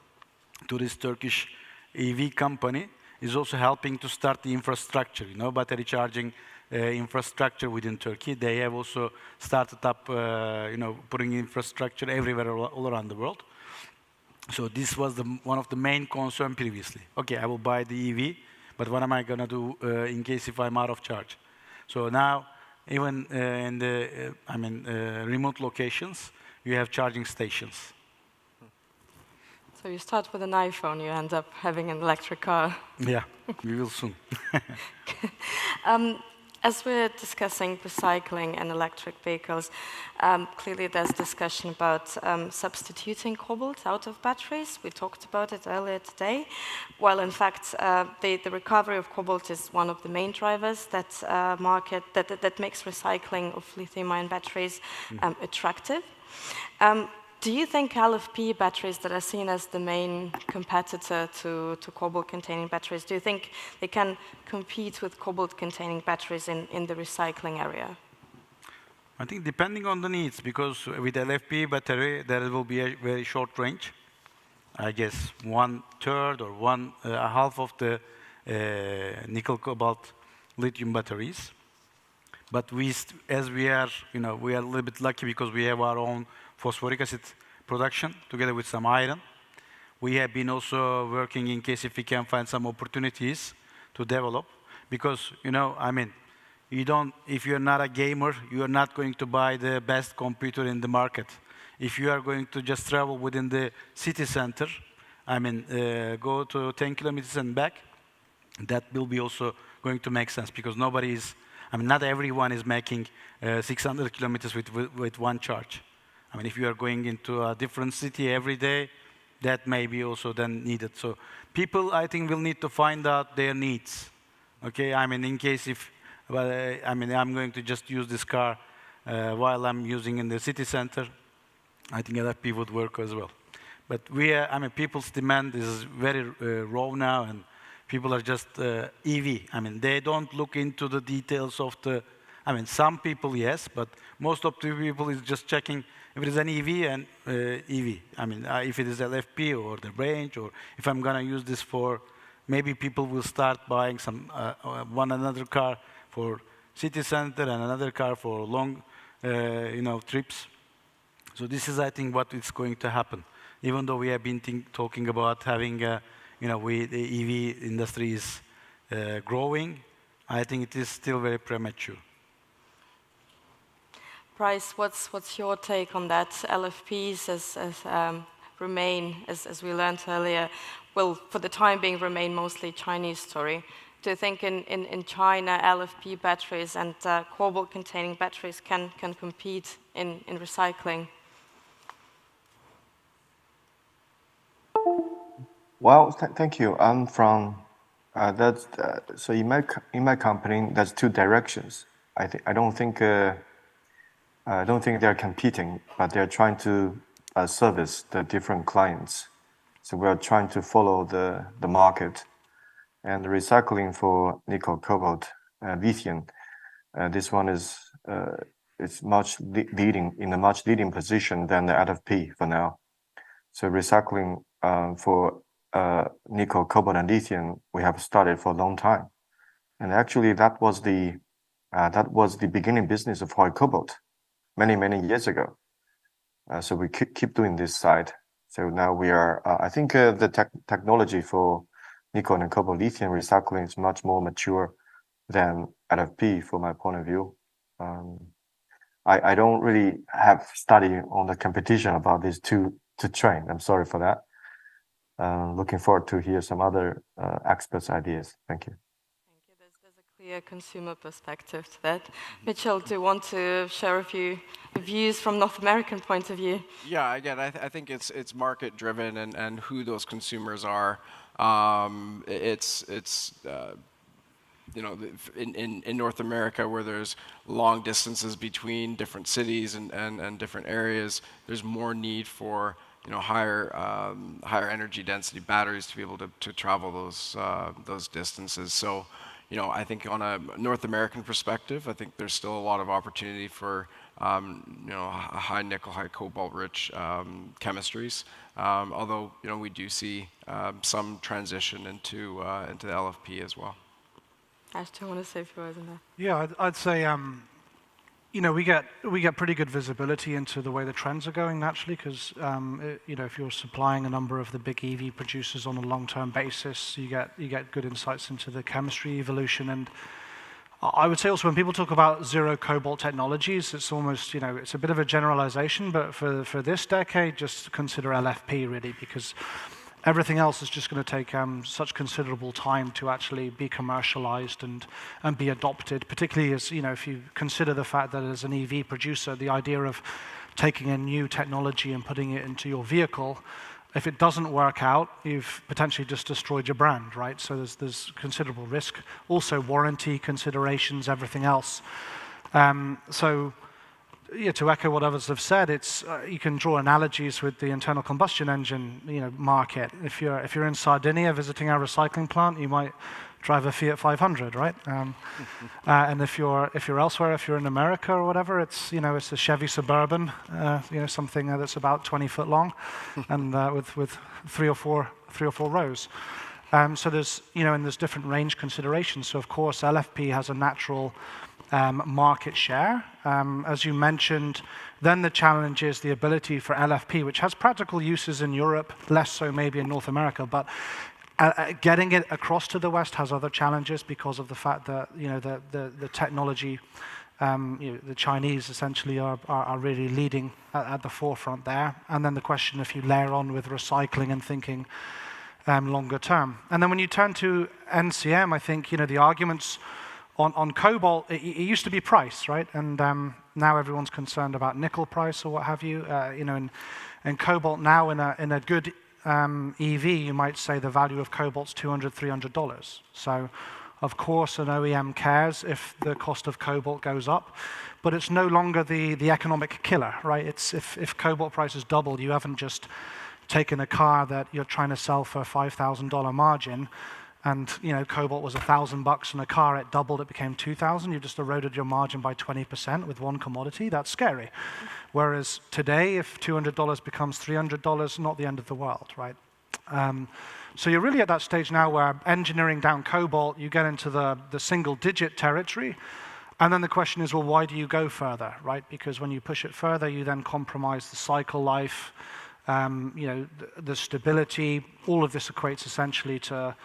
to this Turkish EV company is also helping to start the infrastructure, battery charging infrastructure within Turkey. They have also started up, putting infrastructure everywhere all around the world. So this was one of the main concerns previously. Okay, I will buy the EV, but what am I going to do in case if I'm out of charge? So now, even in the remote locations, you have charging stations. So you start with an iPhone, you end up having an electric car. Yeah, we will soon. As we're discussing recycling and electric vehicles, clearly there's discussion about substituting cobalt out of batteries. We talked about it earlier today. While in fact, the recovery of cobalt is one of the main drivers that makes recycling of lithium-ion batteries attractive. Do you think LFP batteries that are seen as the main competitor to cobalt-containing batteries, do you think they can compete with cobalt-containing batteries in the recycling area? I think depending on the needs, because with LFP battery, there will be a very short range. I guess 1/3 or half of the nickel, cobalt, lithium batteries. But as we are, we are a little bit lucky because we have our own phosphoric acid production together with some iron. We have been also working in case if we can find some opportunities to develop, because I mean, if you're not a gamer, you are not going to buy the best computer in the market. If you are going to just travel within the city center, I mean, go to 10 kilometers and back, that will be also going to make sense, because not everyone is making 600 kilometers with one charge. I mean, if you are going into a different city every day, that may be also then needed. So people, I think, will need to find out their needs. Okay, I mean, in case I'm going to just use this car while I'm using in the city center, I think LFP would work as well. But people's demand is very raw now, and people are just EV. I mean, they don't look into the details of some people, yes, but most of the people is just checking if it is an EV and EV. I mean, if it is LFP or the range, or if I'm going to use this for, maybe people will start buying another car for city center and another car for long, trips. So this is, I think, what is going to happen. Even though we have been talking about having, the EV industry is growing, I think it is still very premature. Bryce, what's your take on that? LFPs remain, as we learned earlier, will for the time being remain mostly Chinese story. Do you think in China LFP batteries and cobalt-containing batteries can compete in recycling? Well, thank you. I'm from so in my company, there's two directions. I don't think they're competing, but they're trying to service the different clients. So we are trying to follow the market, and the recycling for nickel, cobalt, lithium. This one is it's much in a much leading position than the LFP for now. So recycling for nickel, cobalt, and lithium, we have started for a long time, and actually that was the beginning business of Huayou Cobalt many years ago. So we keep doing this side. So now we are. I think the technology for nickel and cobalt lithium recycling is much more mature than LFP, from my point of view. I don't really have study on the competition about these two to train. I'm sorry for that. Looking forward to hear some other experts' ideas. Thank you. Thank you. There's a clear consumer perspective to that. Mitchell, do you want to share a few views from North American point of view? Yeah, again, I think it's market driven and who those consumers are. In North America, where there's long distances between different cities and different areas, there's more need for higher energy density batteries to be able to travel those distances. So, I think on a North American perspective, I think there's still a lot of opportunity for high nickel, high cobalt rich chemistries. Although we do see some transition into the LFP as well. Ash, do you want to say a few words on that? Yeah, I'd say we get pretty good visibility into the way the trends are going naturally, because if you're supplying a number of the big EV producers on a long-term basis, you get good insights into the chemistry evolution. And I would say also when people talk about zero cobalt technologies, it's almost it's a bit of a generalization, but for this decade, just consider LFP really, because everything else is just going to take such considerable time to actually be commercialized and be adopted, particularly as, if you consider the fact that as an EV producer, the idea of taking a new technology and putting it into your vehicle, if it doesn't work out, you've potentially just destroyed your brand, right? So there's considerable risk. Also warranty considerations, everything else. So to echo what others have said, it's you can draw analogies with the internal combustion engine, market. If you're in Sardinia visiting our recycling plant, you might drive a Fiat 500, right? And if you're elsewhere, if you're in America or whatever, it's a Chevy Suburban, something that's about 20 foot long, and with three or four rows. So there's and there's different range considerations. So of course LFP has a natural market share. As you mentioned, then the challenge is the ability for LFP, which has practical uses in Europe, less so maybe in North America, but getting it across to the West has other challenges because of the fact that the technology, the Chinese essentially are really leading at the forefront there. And then the question, if you layer on with recycling and thinking longer term. And then when you turn to NCM, I think the arguments on cobalt, it used to be price, right? And now everyone's concerned about nickel price or what have you. And cobalt now in a good EV, you might say the value of cobalt's $200, $300. So, of course, an OEM cares if the cost of cobalt goes up, but it's no longer the economic killer, right? It's if cobalt prices double, you haven't just taken a car that you're trying to sell for a $5,000 margin, and cobalt was $1,000 in a car, it doubled, it became $2,000. You just eroded your margin by 20% with one commodity. That's scary. Whereas today, if $200 becomes $300, not the end of the world, right? So you're really at that stage now where engineering down cobalt, you get into the single-digit territory, and then the question is, well, why do you go further, right? Because when you push it further, you then compromise the cycle life, the stability. All of this equates essentially to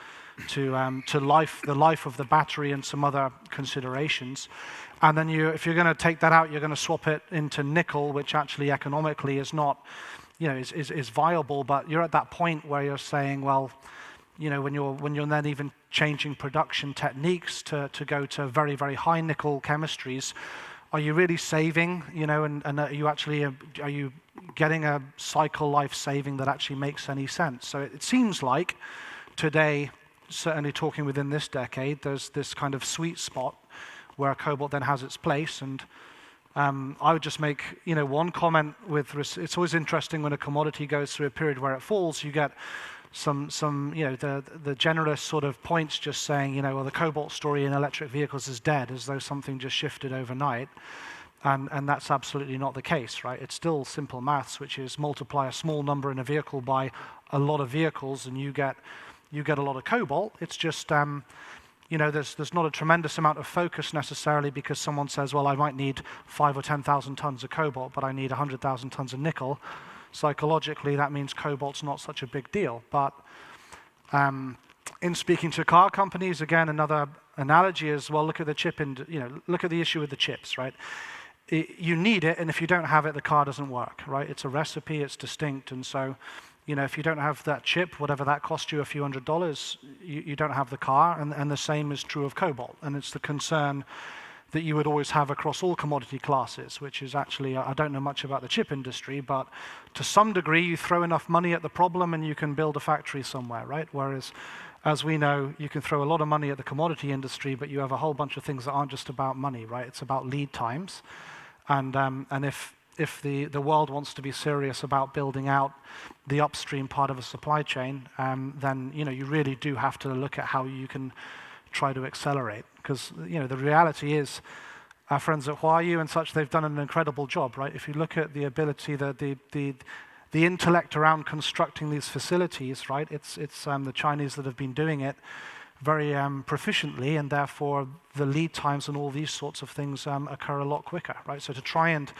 the life of the battery and some other considerations. And then if you're going to take that out, you're going to swap it into nickel, which actually economically is not, is viable. But you're at that point where you're saying, well, when you're then even changing production techniques to go to very, very high nickel chemistries, are you really saving? And are you getting a cycle life saving that actually makes any sense? So it seems like today, certainly talking within this decade, there's this kind of sweet spot where cobalt then has its place. And I would just make one comment it's always interesting when a commodity goes through a period where it falls, you get some the generous sort of points just saying, well, the cobalt story in electric vehicles is dead, as though something just shifted overnight. And that's absolutely not the case, right? It's still simple maths, which is multiply a small number in a vehicle by a lot of vehicles, and you get a lot of cobalt. It's just, there's not a tremendous amount of focus necessarily because someone says, well, I might need 5,000 or 10,000 tons of cobalt, but I need 100,000 tons of nickel. Psychologically, that means cobalt's not such a big deal. But in speaking to car companies, again, another analogy is, well, look at the chip and look at the issue with the chips, right? You need it, and if you don't have it, the car doesn't work, right? It's a recipe, it's distinct, and so if you don't have that chip, whatever that cost you, a few $100s, you don't have the car, and the same is true of cobalt. And it's the concern that you would always have across all commodity classes, which is actually, I don't know much about the chip industry, but to some degree, you throw enough money at the problem and you can build a factory somewhere, right? Whereas, as we know, you can throw a lot of money at the commodity industry, but you have a whole bunch of things that aren't just about money, right? It's about lead times. And if the world wants to be serious about building out the upstream part of a supply chain, then you really do have to look at how you can try to accelerate. Because the reality is, our friends at Huayou and such, they've done an incredible job, right? If you look at the ability, the intellect around constructing these facilities, right? It's the Chinese that have been doing it very proficiently, and therefore the lead times and all these sorts of things occur a lot quicker, right? So to try and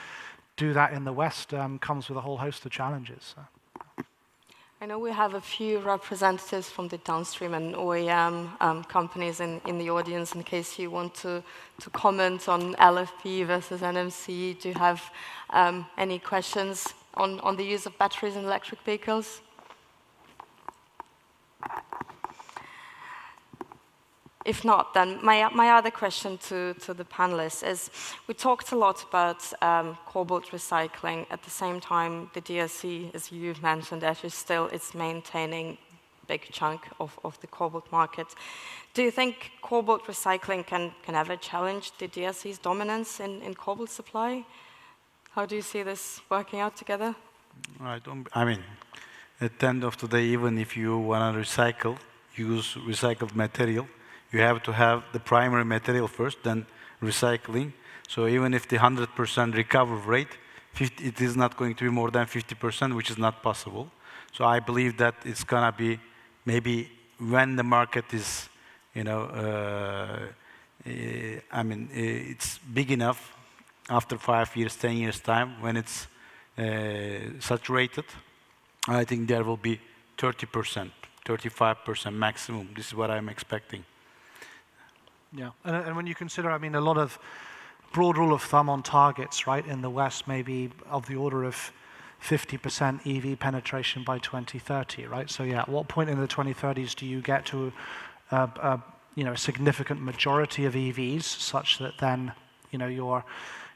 do that in the West comes with a whole host of challenges. So. I know we have a few representatives from the downstream and OEM companies in the audience in case you want to comment on LFP versus NMC. Do you have any questions on the use of batteries in electric vehicles? If not, then my other question to the panelists is, we talked a lot about cobalt recycling. At the same time, the DRC, as you've mentioned, actually still is maintaining a big chunk of the cobalt market. Do you think cobalt recycling can ever challenge the DRC's dominance in cobalt supply? How do you see this working out together? I mean, at the end of the day, even if you want to recycle, use recycled material, you have to have the primary material first, then recycling. So even if the 100% recovery rate, it is not going to be more than 50%, which is not possible. So I believe that it's gonna be maybe when the market is, you know, it's big enough after 5 years, 10 years time, when it's saturated, I think there will be 30%, 35% maximum. This is what I'm expecting. Yeah, and when you consider, I mean, a lot of broad rule of thumb on targets, right, in the West, maybe of the order of 50% EV penetration by 2030, right? So yeah, at what point in the 2030s do you get to a significant majority of EVs, such that then, you know,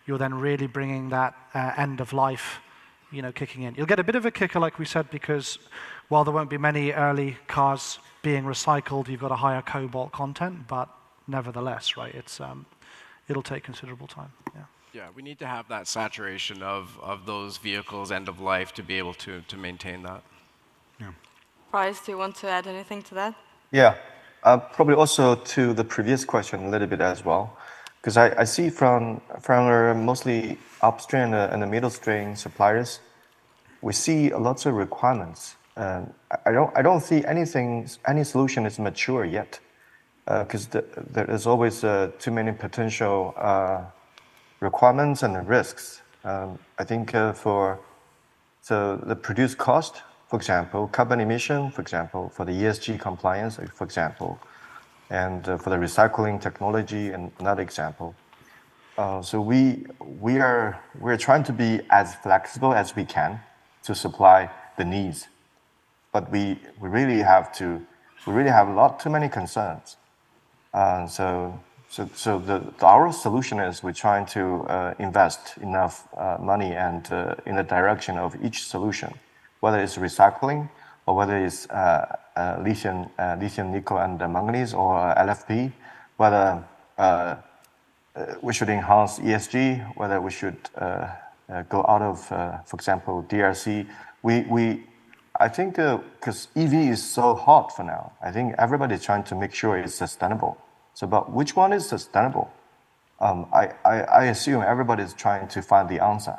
you're then really bringing that end of life, you know, kicking in. You'll get a bit of a kicker, like we said, because while there won't be many early cars being recycled, you've got a higher cobalt content, but nevertheless, right, it'll take considerable time. Yeah. Yeah, we need to have that saturation of those vehicles end of life to be able to maintain that. Yeah. Bryce, do you want to add anything to that? Yeah, probably also to the previous question a little bit as well, because I see from mostly upstream and the middle stream suppliers, we see lots of requirements. I don't see any solution is mature yet, because there is always too many potential requirements and risks. I think for the produced cost, for example, carbon emission, for example, for the ESG compliance, for example, and for the recycling technology, and another example. So we're trying to be as flexible as we can to supply the needs, but we really have too many concerns. So our solution is we're trying to invest enough money and in the direction of each solution, whether it's recycling or whether it's lithium, nickel, and manganese, or LFP, whether we should enhance ESG, whether we should go out of, for example, DRC. I think because EV is so hot for now, I think everybody's trying to make sure it's sustainable. So, but which one is sustainable? I assume everybody's trying to find the answer.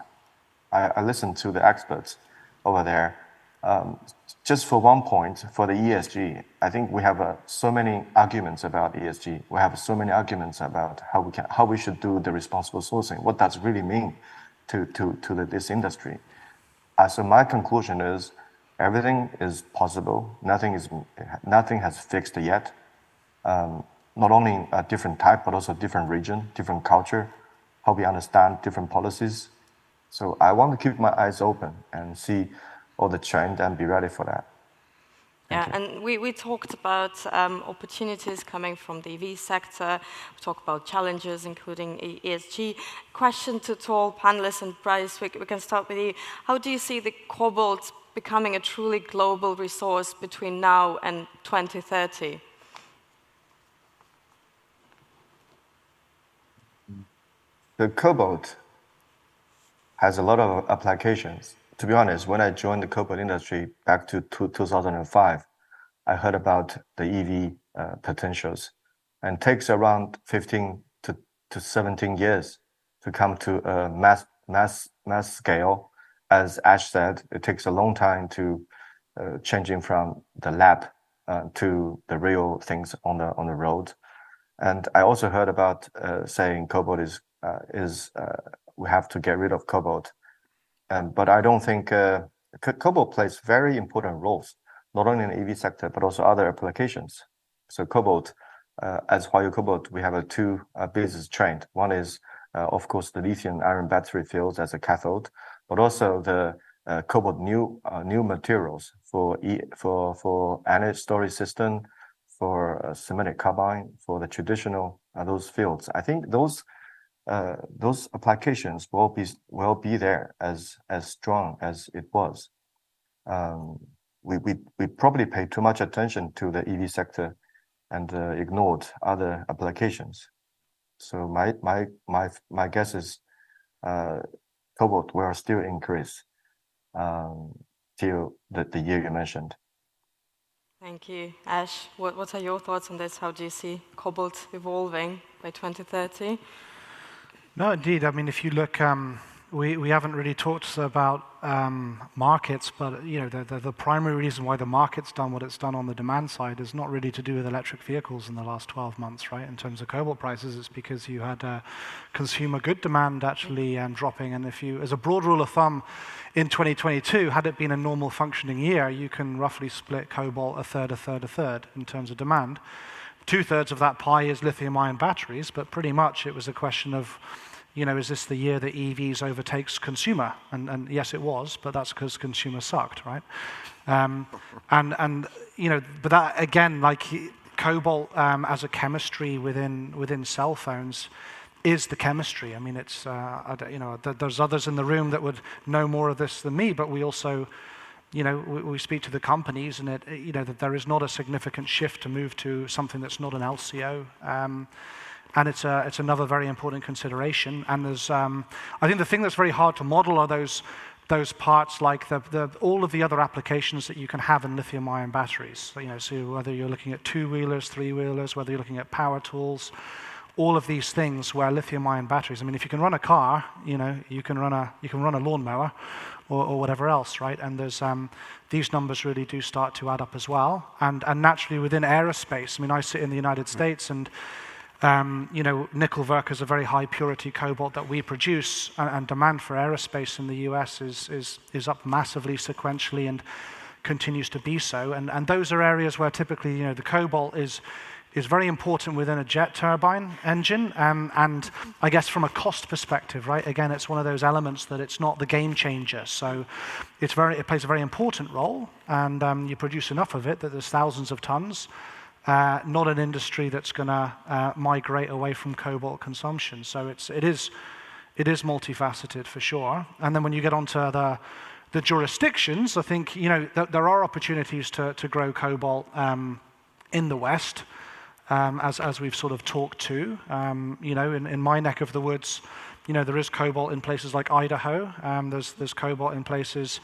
I listened to the experts over there. Just for one point, for the ESG, I think we have so many arguments about ESG. We have so many arguments about how we should do the responsible sourcing. What does it really mean to this industry? So my conclusion is everything is possible. Nothing has fixed yet. Not only a different type, but also different region, different culture, how we understand different policies. So I want to keep my eyes open and see all the trend and be ready for that. Yeah, and we talked about opportunities coming from the EV sector. We talked about challenges, including ESG. Question to all panelists, and Bryce, we can start with you. How do you see the cobalt becoming a truly global resource between now and 2030? The cobalt has a lot of applications. To be honest, when I joined the cobalt industry back to 2005, I heard about the EV potentials, and it takes around 15 to 17 years to come to a mass scale. As Ash said, it takes a long time to changing from the lab to the real things on the road. And I also heard about saying cobalt is we have to get rid of cobalt. But I don't think cobalt plays very important roles, not only in the EV sector, but also other applications. So cobalt, as Huayou Cobalt, we have two business trend. One is, of course, the lithium-ion battery fields as a cathode, but also the cobalt new materials for energy storage system, for ceramic carbide, for the traditional those fields. I think those applications will be there as strong as it was. We probably pay too much attention to the EV sector and ignored other applications. So my guess is cobalt will still increase till the year you mentioned. Thank you. Ash, what are your thoughts on this? How do you see cobalt evolving by 2030? No, indeed. I mean, if you look, we haven't really talked about markets, but the primary reason why the market's done what it's done on the demand side is not really to do with electric vehicles in the last 12 months, right? In terms of cobalt prices, it's because you had consumer good demand actually dropping. And if you, as a broad rule of thumb, in 2022, had it been a normal functioning year, you can roughly split cobalt a third in terms of demand. 2/3 of that pie is lithium-ion batteries, but pretty much it was a question of, is this the year that EVs overtakes consumer? And yes, it was, but that's because consumer sucked, right? But that again, like cobalt as a chemistry within cell phones is the chemistry. I mean, it's there's others in the room that would know more of this than me, but we also. We speak to the companies, and that there is not a significant shift to move to something that's not an LCO, and it's another very important consideration. And there's, I think, the thing that's very hard to model are those parts like all of the other applications that you can have in lithium-ion batteries. So whether you're looking at 2-wheelers, 3-wheelers, whether you're looking at power tools, all of these things where lithium-ion batteries. I mean, if you can run a car, you can run a lawnmower. Or whatever else, right? And there's these numbers really do start to add up as well. And naturally within aerospace, I mean, I sit in the United States, and nickel work is a very high purity cobalt that we produce, and demand for aerospace in the US is up massively sequentially and continues to be so. And those are areas where typically, the cobalt is very important within a jet turbine engine, and I guess from a cost perspective, right? Again, it's one of those elements that it's not the game changer. So it plays a very important role, and you produce enough of it that there's thousands of tons. Not an industry that's going to migrate away from cobalt consumption. So it is multifaceted for sure. And then when you get onto the jurisdictions, I think there are opportunities to grow cobalt in the West. As we've sort of talked to, in my neck of the woods, there is cobalt in places like Idaho. There's cobalt in places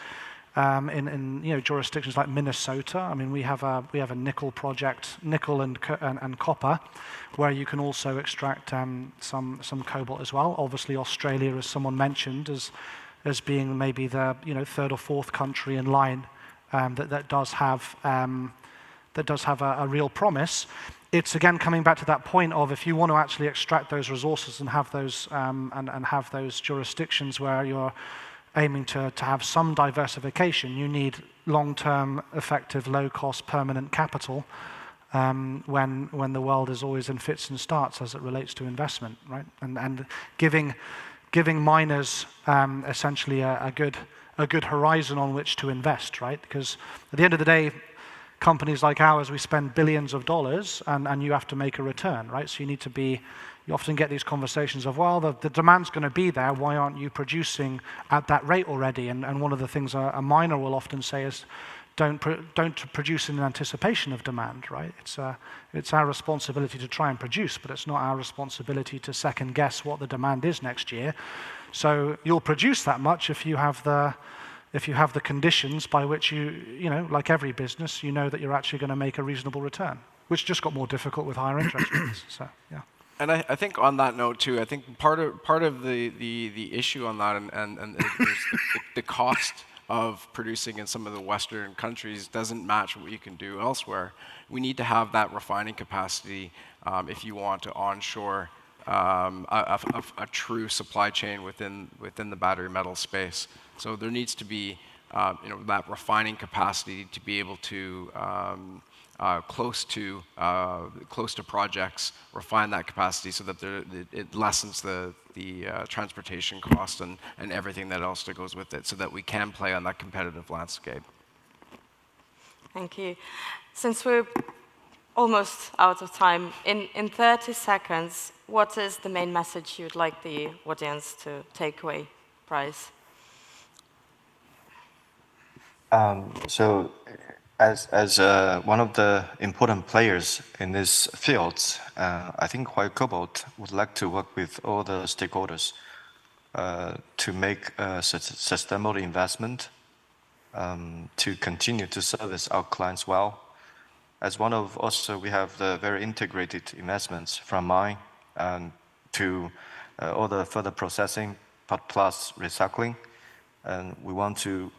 in jurisdictions like Minnesota. I mean, we have a nickel project, nickel and copper, where you can also extract some cobalt as well. Obviously, Australia, as someone mentioned, as being maybe the third or fourth country in line that does have a real promise. It's again coming back to that point of, if you want to actually extract those resources and have those have those jurisdictions where you're aiming to have some diversification, you need long-term, effective, low-cost, permanent capital. When the world is always in fits and starts as it relates to investment, right? And giving miners essentially a good horizon on which to invest, right? Because at the end of the day, companies like ours, we spend billions of dollars, and you have to make a return, right? So you often get these conversations of, well, the demand's going to be there, why aren't you producing at that rate already? And one of the things a miner will often say is, don't produce in anticipation of demand, right? It's our responsibility to try and produce, but it's not our responsibility to second guess what the demand is next year. So you'll produce that much if you have the conditions by which like every business, that you're actually going to make a reasonable return, which just got more difficult with higher interest rates. So yeah. And I think on that note too, I think part of the issue on that and the cost of producing in some of the Western countries doesn't match what you can do elsewhere. We need to have that refining capacity if you want to onshore a true supply chain within the battery metal space. So there needs to be that refining capacity to be able to close to projects, refine that capacity so that it lessens the transportation cost and everything that else that goes with it, so that we can play on that competitive landscape. Thank you. Since we're almost out of time, in 30 seconds, what is the main message you'd like the audience to take away, Bryce? So, as one of the important players in this field, I think Huayou Cobalt would like to work with all the stakeholders to make a sustainable investment to continue to service our clients well. As one of also, we have the very integrated investments from mine to all the further processing plus recycling, and we want to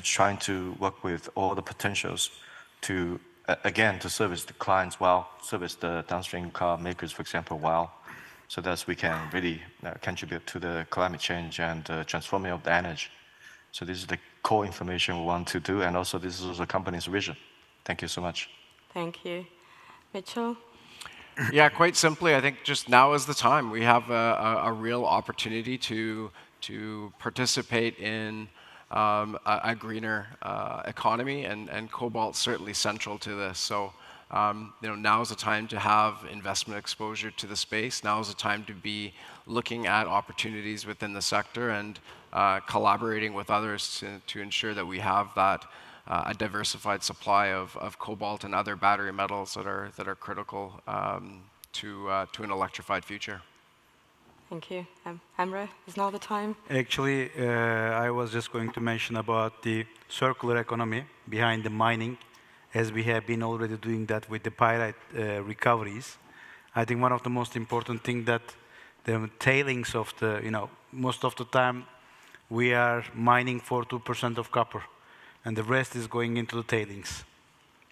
trying to work with all the potentials to again to service the clients well, service the downstream car makers, for example, well, so that we can really contribute to the climate change and transforming of the energy. So this is the core information we want to do, and also this is the company's vision. Thank you so much. Thank you. Mitchell? Yeah, quite simply, I think just now is the time. We have a real opportunity to participate in a greener economy, and Cobalt certainly central to this. So now is the time to have investment exposure to the space. Now is the time to be looking at opportunities within the sector and collaborating with others to ensure that we have that a diversified supply of cobalt and other battery metals that are critical to an electrified future. Thank you. Emre, is now the time? Actually, I was just going to mention about the circular economy behind the mining, as we have been already doing that with the pyrite recoveries. I think one of the most important things that the tailings of the, most of the time we are mining for 2% of copper, and the rest is going into the tailings.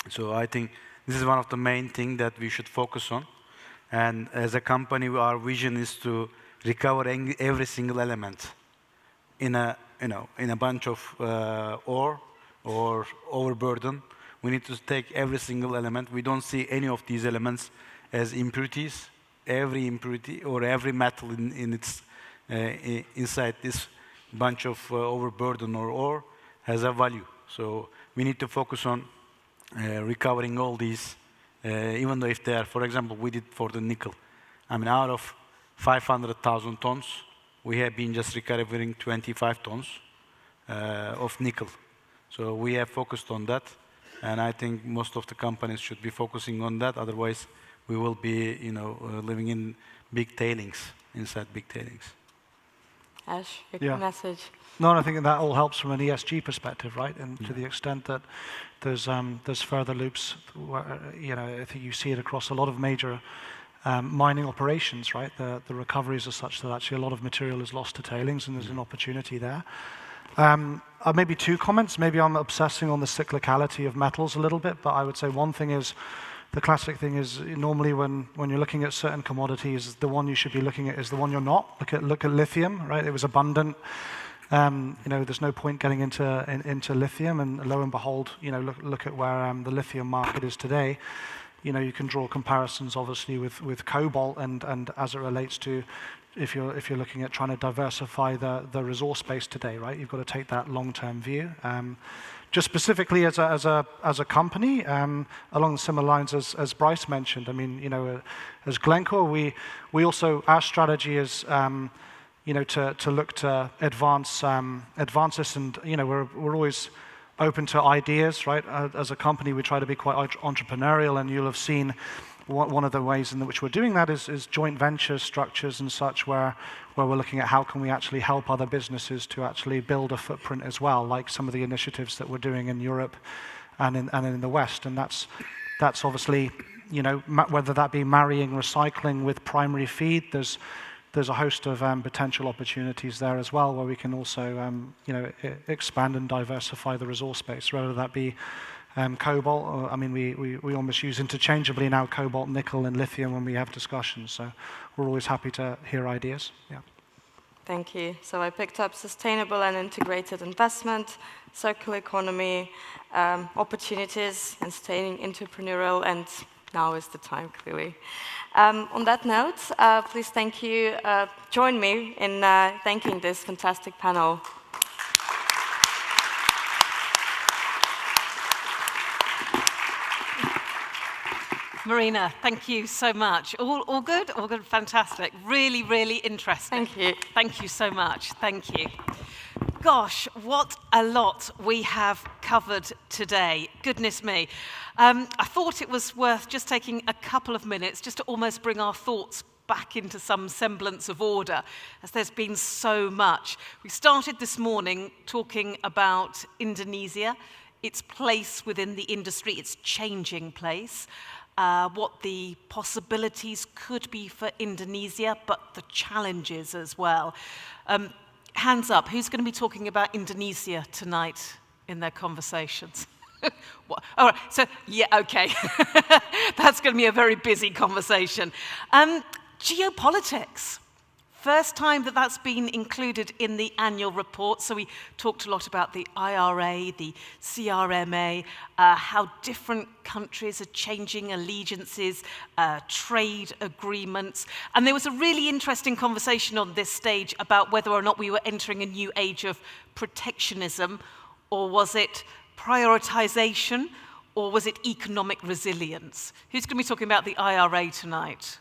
So I think this is one of the main things that we should focus on. And as a company, our vision is to recover every single element in a bunch of ore or overburden. We need to take every single element. We don't see any of these elements as impurities. Every impurity or every metal in its inside this bunch of overburden or ore has a value. So we need to focus on recovering all these, even though if they are, for example, we did for the nickel. I mean, out of 500,000 tons, we have been just recovering 25 tons of nickel. So we have focused on that, and I think most of the companies should be focusing on that. Otherwise, we will be, living in big tailings, inside big tailings. Ash, your message. No, I think that all helps from an ESG perspective, right? And to the extent that there's further loops, where, I think you see it across a lot of major mining operations, right? The recoveries are such that actually a lot of material is lost to tailings, and there's an opportunity there. Maybe two comments. Maybe I'm obsessing on the cyclicality of metals a little bit, but I would say one thing is, the classic thing is normally when you're looking at certain commodities, the one you should be looking at is the one you're not. Look at lithium, right? It was abundant. There's no point getting into lithium, and lo and behold, look at where the lithium market is today. You can draw comparisons, obviously, with cobalt, and as it relates to if you're looking at trying to diversify the resource base today, right? You've got to take that long-term view. Just specifically as a company, along similar lines as Bryce mentioned. I mean, as Glencore, we also, our strategy is to look to advance this, and we're always open to ideas, right? As a company, we try to be quite entrepreneurial, and you'll have seen one of the ways in which we're doing that is joint venture structures and such, where we're looking at how can we actually help other businesses to actually build a footprint as well, like some of the initiatives that we're doing in Europe and in the West. And that's obviously, whether that be marrying recycling with primary feed, there's a host of potential opportunities there as well, where we can also expand and diversify the resource base, whether that be cobalt, or, I mean, we almost use interchangeably now cobalt, nickel, and lithium when we have discussions. So we're always happy to hear ideas. Yeah. Thank you. So I picked up sustainable and integrated investment, circular economy, opportunities, and staying entrepreneurial, and now is the time, clearly. On that note, please join me in thanking this fantastic panel. Marina, thank you so much. All good? All good, fantastic. Really, really interesting. Thank you. Thank you so much. Thank you. Gosh, what a lot we have covered today. Goodness me. I thought it was worth just taking a couple of minutes just to almost bring our thoughts back into some semblance of order, as there's been so much. We started this morning talking about Indonesia, its place within the industry, its changing place, what the possibilities could be for Indonesia, but the challenges as well. Hands up, who's going to be talking about Indonesia tonight in their conversations? What? All right, so, yeah, okay. That's going to be a very busy conversation. Geopolitics. First time that that's been included in the annual report. So we talked a lot about the IRA, the CRMA, how different countries are changing allegiances, trade agreements. And there was a really interesting conversation on this stage about whether or not we were entering a new age of protectionism, or was it prioritization, or was it economic resilience? Who's going to be talking about the IRA tonight?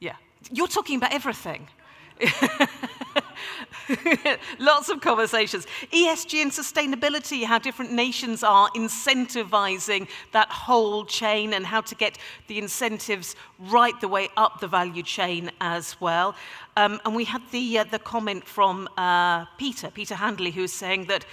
Yeah. You're talking about everything. Lots of conversations. ESG and sustainability, how different nations are incentivizing that whole chain and how to get the incentives right the way up the value chain as well. And we had the comment from Peter Handley, who's saying that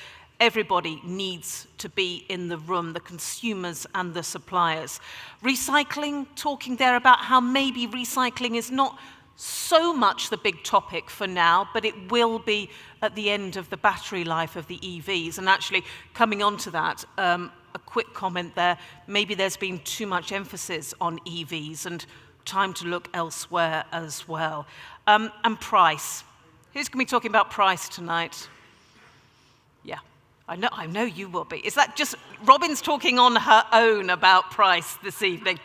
everybody needs to be in the room, the consumers and the suppliers. Recycling, talking there about how maybe recycling is not so much the big topic for now, but it will be at the end of the battery life of the EVs. And actually, coming on to that, a quick comment there, maybe there's been too much emphasis on EVs and time to look elsewhere as well. And price. Who's going to be talking about price tonight? Yeah. I know you will be. Is that just Robin's talking on her own about price this evening?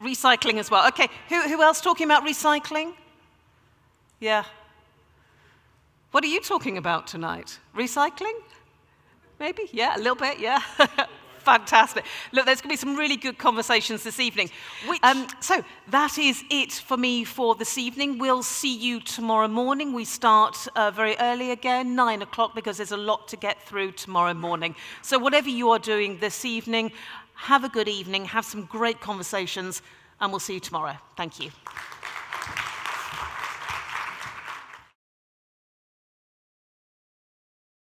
Recycling as well. Okay, who else talking about recycling? Yeah. What are you talking about tonight? Recycling? Maybe? Yeah, a little bit, yeah. Fantastic. Look, there's going to be some really good conversations this evening. So that is it for me for this evening. We'll see you tomorrow morning. We start very early again, 9 o'clock, because there's a lot to get through tomorrow morning. So whatever you are doing this evening, have a good evening, have some great conversations, and we'll see you tomorrow. Thank you.